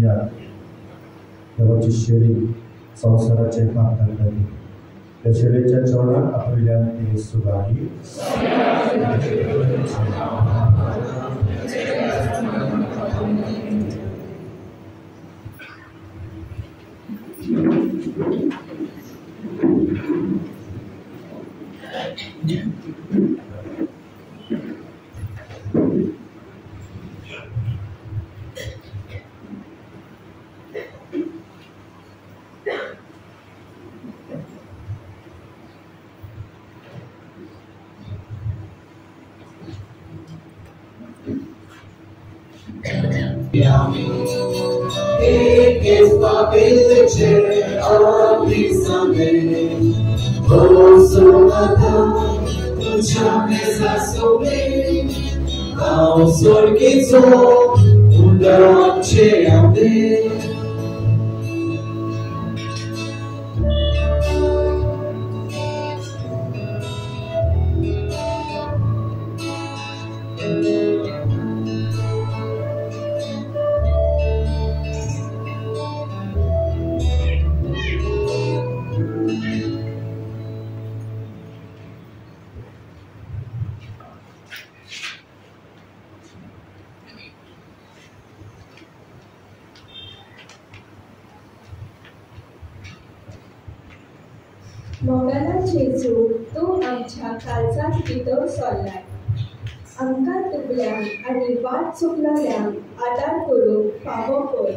आपल्या देवाची शेळी संसाराचे काम करतली त्या शेळीच्या चरणांत आपल्यान ती सुगारी It is papilche abisame Osonata tuja mesa sobre Ao sorgizo udaramche amde मोगाला जेजू तू आमच्या काळजात भितर सरलाय आमकां दुबळ्यांक आनी वाट चुकलेल्यांक आदार करूंक फावो कर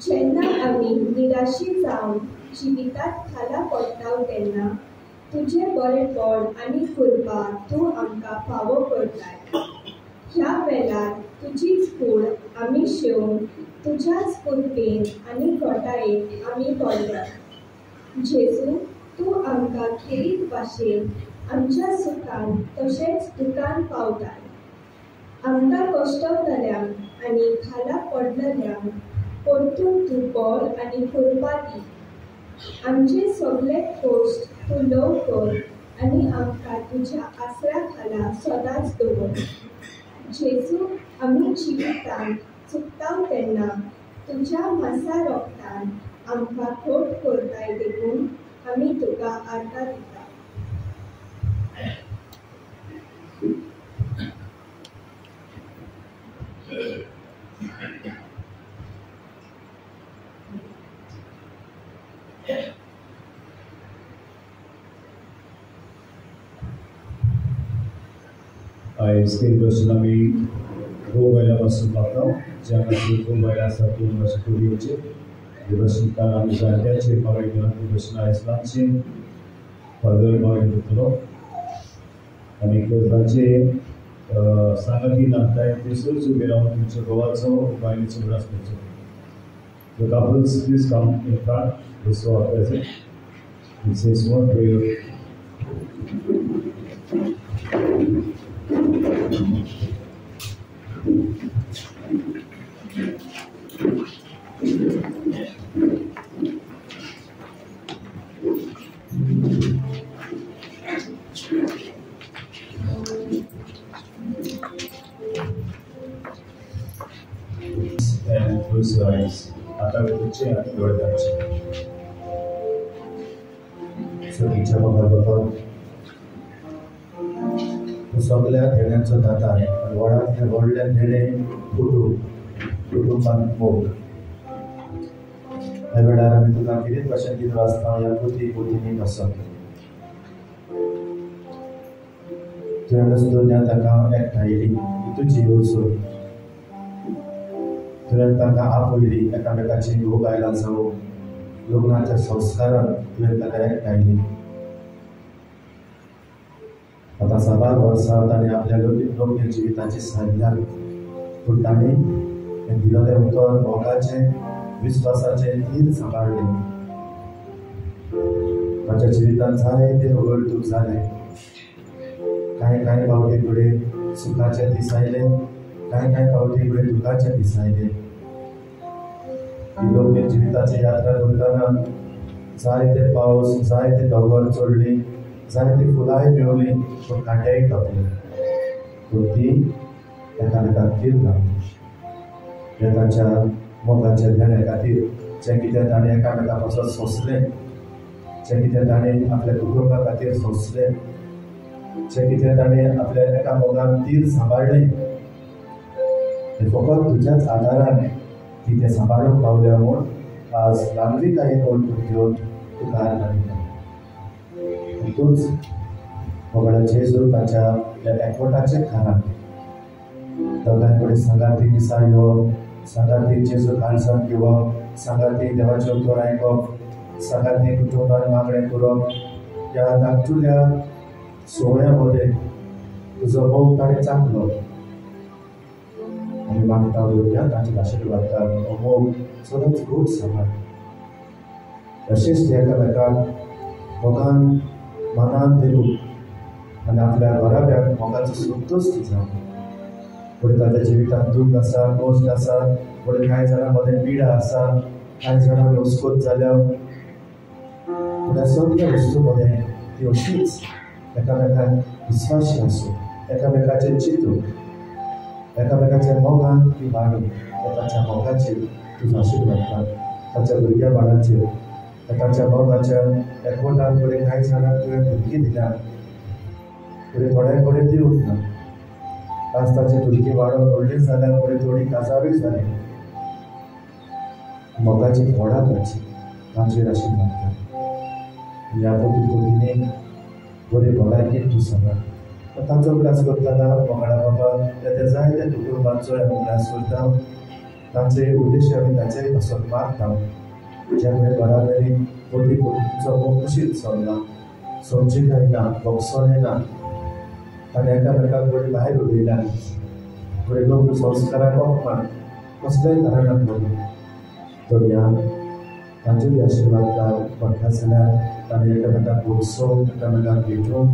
जेन्ना आमी निराशी जावन जिवितांत खाला पडटाव तेन्ना तुजें बरेंपण आनी कृपा तूं आमकां फावो करताय ह्या वेळार तुजीच कूड आमी शेवून तुज्याच कृपेन आनी घोटायेक आमी पडल्यात जेजू तूं आमकां खेरीत भाशेन आमच्या सुखान तशेंच दुखान पावताय आमकां कश्टवलेल्यांक आनी खाला पडलेल्यांक परतून तूं बळ आनी कृपा दी आमचे सगळे कश्ट तूं ल्हव कर आनी आमकां तुज्या आसरा खाला सदांच दवर जेजू आमी जिवितांत चुकताव तेन्ना तुज्या मासा रोगतान आमकां खोट करताय देखून आमी तुका आर्गां दिता आयज एक भशेन आमी भोव बायलां पासून पावता ज्या खातीर भोव बायलां आसा तीं मातशें फुडें येवचें हे भशेन काल आमी जाणट्यांचेर पावय घेवन ते भशेन आयज ल्हानशें फादर पावय घेतलो आनी तांचे सांगाती नाताय थंयसरूच उबे रावन तुमच्या घोवाचो बायलेचो उगडास करचो The couples, please come in front. This is our present. It says one prayer. And close your eyes. आता तुझे हात डोळे धाडचे सगळीच्या बघा बघा तू सगळ्या धेड्यांचो दाता आनी व्हडांतले व्हडले धेडे कुटुंबान मोग ह्या वेळार आमी तुका कितें भाशेन कितें वाचता ह्या पोथी पोथींनी बसप तुवें दोन्या ताका एकठांयली तुजी वचून तुवें ताका आपयली एकामेकाची भोव बायलां जावं लग्नाच्या संस्कारान तुवें ताका एकठांयली आतां 7 वर्सां ताणें आपल्या लग्न जिविताची साधल्यात पूण ताणें हें दिलेलें उतर मोगाचें विस्वासाचें धीर सांबाळलें ताच्या जिवितांत जायते उगडदूक जालें कांय फावटी फुडें सुखाचे दीस आयले कांय फावटी फुडें दुखाचे दीस आयले लग्न जिविताची यात्रा करतना जायते पावस जायते दोंगर चडली जायती फुलांय मेवली पूण कांटेय टोपले पूण ती एकामेकाक तीर लागली हे ताच्या मोगाचे भेणे खातीर जे कितें ताणें एकामेका पासून सोंसलें, जे कितें ताणें आपल्या कुटुंबा खातीर सोंसलें, जे कितें ताणें आपल्या एका मोगान तीर सांबाळलें, तें फकत तुज्याच आदारान ती तें सांबाळूंक पावल्या म्हूण आज लागली काही वळखून घेवन तुका आर्गां तूंच मोगळा जेजू ताच्या एकवटाचे खारान दोगांय कडेन सांगाती दिसा येवप, सांगाती जेजू काळजांत घेवप, सांगाती देवाचें उतर आयकप, सांगाती कुटुंबान वांगडें करप, ह्या धाकटुल्या सोहळ्या मध्ये तुजो मोग ताणें चांगलो आमी मागता उलोवया तांचे आशिर्वादान हो मोग सदांच घोट सांबाळ. तशेंच ते एकामेकाक मोगान मनान धरून आनी आपल्या घराब्याक मोगाचो संतोष जावं. पुढे ताच्या जिवितांत दूख आसा, गोश्ट आसा, पुढे कांय जाणां मदें पिडा आसा, कांय जाणां हुस्कोत जाल्या, पूण सगळ्या वस्तू मदें ती अशीच एकामेकाक विस्वाशी आसूं, एकामेकाचेर चिंतून, एकामेकाच्या मोगान ती वाडून, एकाच्या मोगाचेर तुजो आशिर्वाद घाल. ताच्या भुरग्या बाळाचेर, एकाच्या मोगाच्या एकवटान फुडें कांय जाणांक तुवें भुरगीं दिल्यात, फुडें थोड्या कडेन दिवंक ना. आज ताचे भुरगीं वाडोन व्हडलीं जाल्यार फुडें थोडीं काजारूय जालीं. मोगाची व्हडा करची तांचेर आशिर्वाद घाल. ह्या भुरगींनी बरे भलायकेन तूं सांबाळ. तांचो ग्रास करतना मोगाळा बाबा त्या जायत्या कुटुंबांचो आमी ग्रास करता. तांचे उद्देश आमी ताचेय पासून मागता. ज्यामुळे घरावेली पोटी पोटीचो मोग कुशीत चल्ला, समजीक आयना, भोगसोन येना आनी एकामेकाक बरी भायर उडयल्या. बरे लोक संस्काराक अपमान कसल्याय कारणाक लागून दर्या तांचेय आशिर्वाद पडटा जाल्यार तांणी एकामेकाक भोगसोन, एकामेकाक भेटून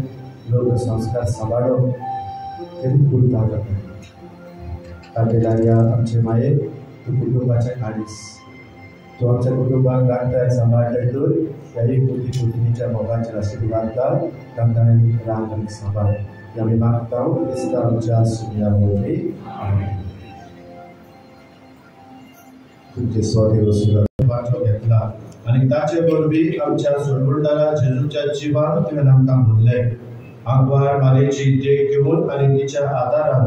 लोक संस्कार सांबाळून तरी कुर्ता करता. तांच्या आमचे माये तूं कुटुंबाचें काळीज, तूं आमच्या कुटुंबाक राखताय, सांबाळटाय, तर त्याही पोटी पोटिनीच्या मोगाचेर आशिर्वाद घाल. तांकां राग आनी सांबाळ आमी मागता क्रिस्ता आमच्या सुन्या वरवीं. आमेन. तुमचे स्वदेव सुदार वांटो घेतला आनी ताचे वरवीं आमच्या सोडवणदारा जेजूच्या जिवान तुवें आमकां भरलें. आंकवार मारेची देख घेवन आनी तिच्या आदारान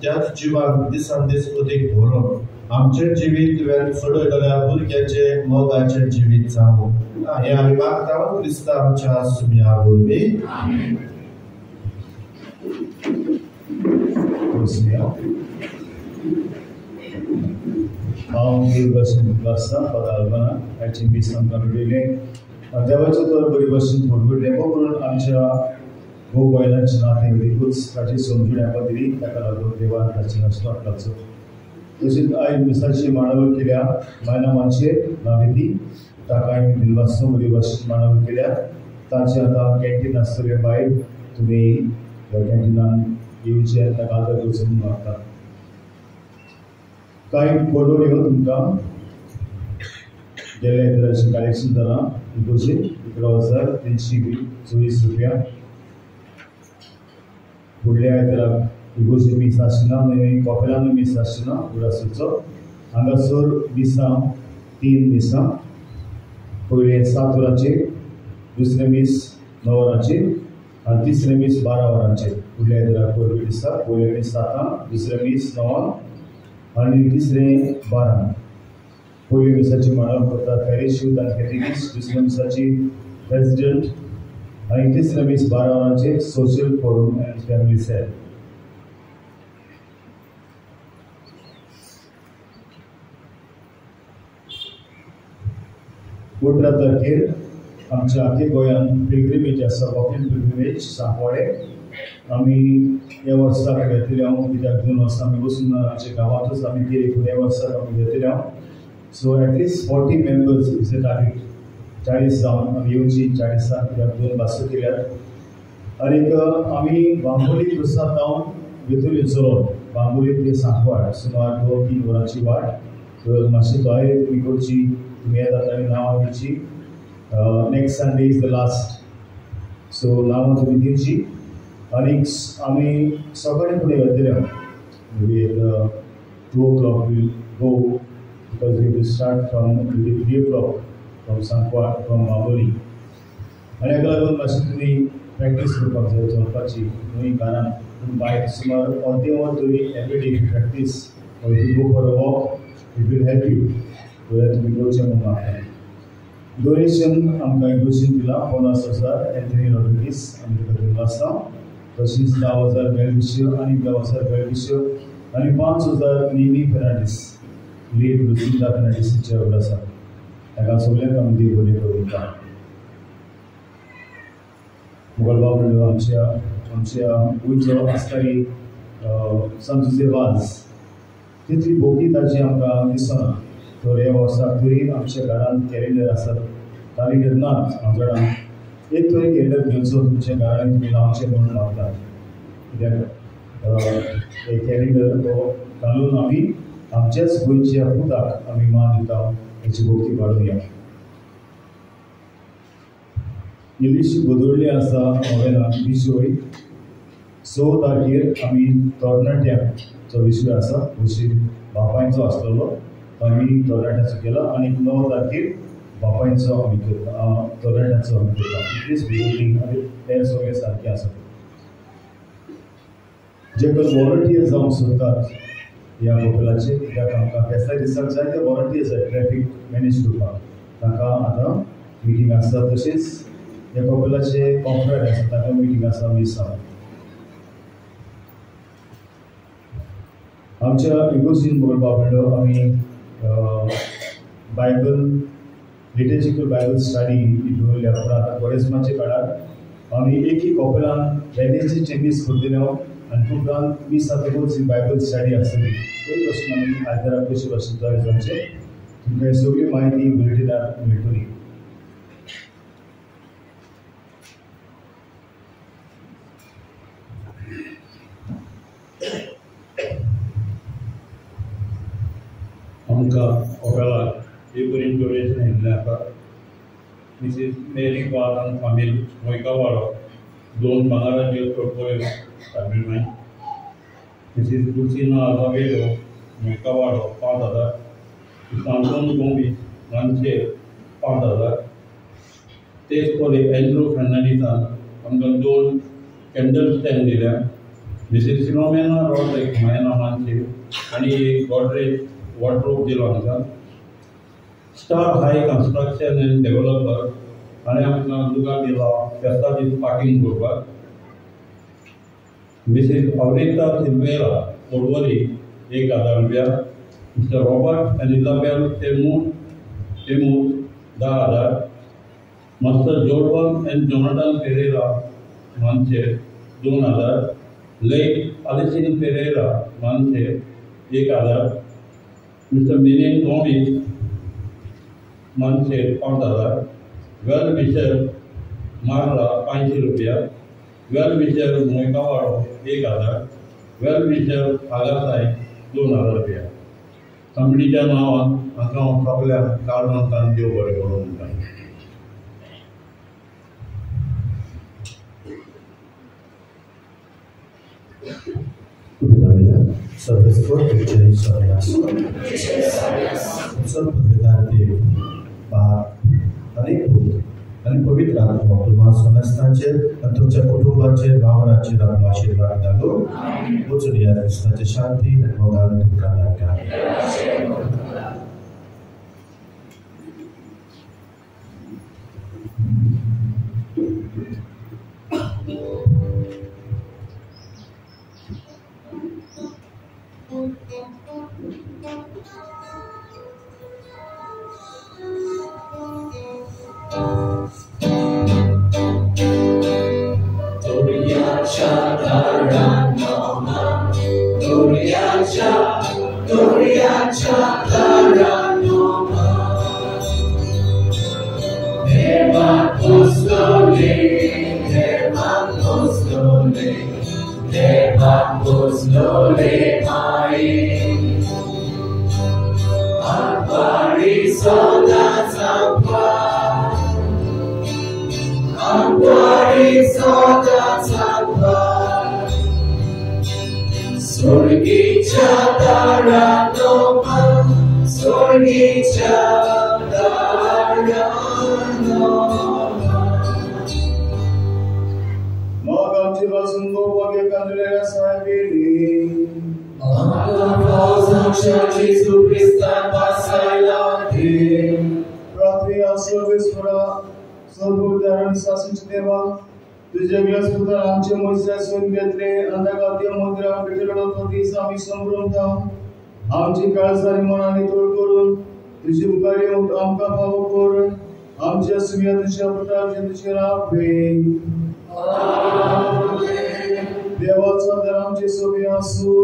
त्याच जिवाक दिसान दीस उदीक भरून आमचें जिवीत तुवें सोडयलेल्या भुरग्याचे मोगाचें जिवीत जावं. हें आमी मागता क्रिस्ता आमच्या सुन्या वरवीं. आमेन. हांव देवभाशेन वाचता पदाल्पना हाची दीस आमकां मेळिल्लें. देवाचें तर बरी भाशेन घडघडलें करून आमच्या भोव बायलांचें नातें उदीकूच ताची समजून म्हाका दिली. ताका लागून देवान ताची नश्टाक लागचो. तशेंच आयज मिसाची मांडावळ केल्या मायना मानशेर नावेली, ताका हांवें दिलवासो बरी भाशेन मांडावळ केल्या. ताचें आतां कॅन्टीन आसतलें भायर, तुमी ह्या कॅन्टिनान येवचें ताका आदर करचो म्हूण मागता. कांय बरोवन येवन तुमकां गेल्या इतरांचें कलेक्शन जालां 11,324 रुपया. फुडल्या आयताराक इगोजी मीस आसना, कॉपेलानूय मीस आसना उरासूचो. हांगासर मिसां 3 मिसां, पयलें 7 वरांचेर, दुसरें मीस 9 वरांचेर आनी तिसरें मीस 12 वरांचेर. फुडल्या आयताराक परबी दिसा पयलें मीस 7 दुसरें मीस 9 आनी तिसरें 12. पयल्या मिसाची मांडावळ करता पॅरिश यूथ आनी कॅटेकिस्ट, दुसऱ्या मिसाची प्रेसिडेंट आनी तिसऱ्या मीस 12 वरांचेर social forum and family cell. अठरा तारखेर आमच्या आख्या गोंयान पिलग्रिमेज आसा, वॉकिंग पिलग्रिमेज सांकवाडे. आमी ह्या वर्साक घेतले हांव, कित्याक 2 वर्सां आमी बसून आमच्या गांवांतूच आमी केली, पूण ह्या वर्साक आमी घेतले हांव. So at least 40 members is the target. 40 जावन आमी येवची 40 कित्याक 2 बासो केल्यात. आनीक आमी बांबोली प्रसादांव भितर चलोवन बांबोली ते सांकवाड सुमार 2-3 वरांची वाट. तर मातशी तयारी तुमी करची, तुमी येतात आनी नांवां दिवची. Next Sunday is the last, so नांवां तुमी दिवची. आनीक आमी सकाळीं फुडें घेतले हांव, 2 o'clock will go because we will start from 3 o'clock from Sankwat, from Baboli. आणि हाका लागून मातशी तुमी प्रॅक्टीस करपाक जाय चलपाची न्हय कारण बायक सुमार अर्दे वर तरी every day practice or if you go for a walk, it will help you so that you go to the donation आमकां इंग्लिशीन दिला 50,000 एंथनी रॉड्रिगीस आमचे खातीर आसा तशीच 10,000 बेलविशो आनी 10,000 बेलविशो आनी 5,000 नीनी फेर्नांडीस लीड लुसिंदा फेर्नांडीसचे ऑर्डर आसा ताका सगळ्यांक आमी देव बरें करूं दिता मुगलबा म्हणलो आमच्या गोंयचो आसतारी सांत जोसेफ वाज तितली भोवती ताची आमकां दिसना थोडे वर्सां तरी आमच्या घरांत कॅलेंडर आसत कॅलेंडर नात आमच्या एक तरी कॅलेंडर घेवचो तुमच्या घरांत तुमी लावचें म्हणून मागतात कित्याक एक कॅलेंडर तो घालून आमी आमच्याच गोंयच्या पुताक आमी मान दिता हेची भोवती वाडोवया इल्लीशी बदलली आसा नोवेलां विशय 6 तारखेर आमी तरणाट्यांचो विशय आसा विशय बापायचो आसलेलो आमी तरणाट्याचो केला आनी 9 तारखेर बापायचो आमी करता तरणाट्याचो आमी करता इतलीच बिल्डींग आनी ते सगळे सारकें आसा जे कोण वॉलंटियर जावंक सोदतात ह्या कपलाचे कित्याक आमकां फेस्ता दिसाक जायते वॉलंटियर्स जाय ट्रॅफीक मॅनेज करपाक तांकां आतां मिटींग आसता तशेंच ह्या कपलाचे कॉन्फ्रंट आसा ताका मिटींग आसा मीस आसा आमच्या इगोसीन मुगलबा म्हणलो आमी बायबल लिटरेचर बायबल स्टडी दवरल्या पूण आतां कोरेस्माच्या काळार आमी एकी कॉपलान वेगळेचे चेंजीस करतले आनी उपरांत वीस तारखेकूच बायबल स्टडी आसतली ते भशेन आमी आयताराक कशे भाशेन जाय जावचें तुमकां सगळी म्हायती बुलेटिनार मेळटली आमकां हॉटेलाक एक बरी इंटोरेशन येयल्लें आसा मिसीस मेरी वाल आनी फामील मोयका वाडो 2 भांगाराच्यो टोटल्यो फामील माय मिसीस लुसिना आजावेलो मोयका वाडो 5,000 सांतोन गोंबी रांदचे 5,000 तेच पळय एंड्रू फेर्नांडीसान आमकां 2 कॅन्डल स्टँड दिल्या मिसीस फिलोमेना रॉड्रिक मायना मानचे आनी एक गॉडरेज वॉर्डरोब दिलो आमकां स्टार हाय कन्स्ट्रक्शन एंड डेव्हलपर आनी आमकां लुगार दिला फेस्ता दीस पार्किंग करपाक मिसीस अवरिता सिल्वेरा पोडवरी 1,000 रुपया मिस्टर रॉबर्ट एंड इजाबेल तेमूर 10,000 master Jordan and Jonathan Pereira मानचे 2,000 लेट अलिसिन पेरेरा मानचे 1,000 मिस्टर मिनेन गोमी मानसे 5,000 वेल विशर मारला 500 रुपया वेल विशर मोयकावाडो 1,000 वेल विशर आगासाय 2,000 रुपया कंपनीच्या नांवान हाका सगळ्यांक काळजांतल्यान देव बरें करूं म्हणटा Service-for Picture Sorias. उत्सव पत्रकार बाप आणि भूत आणि पवित्र आत्मा तुम्हा समस्तांचे आणि तुमच्या कुटुंबाचे भावनाचे आपला आशीर्वाद दाखो उचल या ख्रिस्ताची शांती आणि मोगान तुमका दाखा Sorgi मग आमची वाचून गोवागे कांदलेल्या साहेबीनी Jesu Christa passaila din. प्रार्थना सर्वेश्वरा सर्वोद्धारण शासनचे देवा तुझे व्यस्तता आमचे मोसे सोन घेतले अंधकार्य मुद्रा भेटलो होती आम्ही समरून था आमची काळसारी मनाने तोड करून तुझे उपकारी आमका भाव कर आमच्या सुमियाच्या प्रतापचे तुझे राखे देवाचा दर आमचे सोबी असू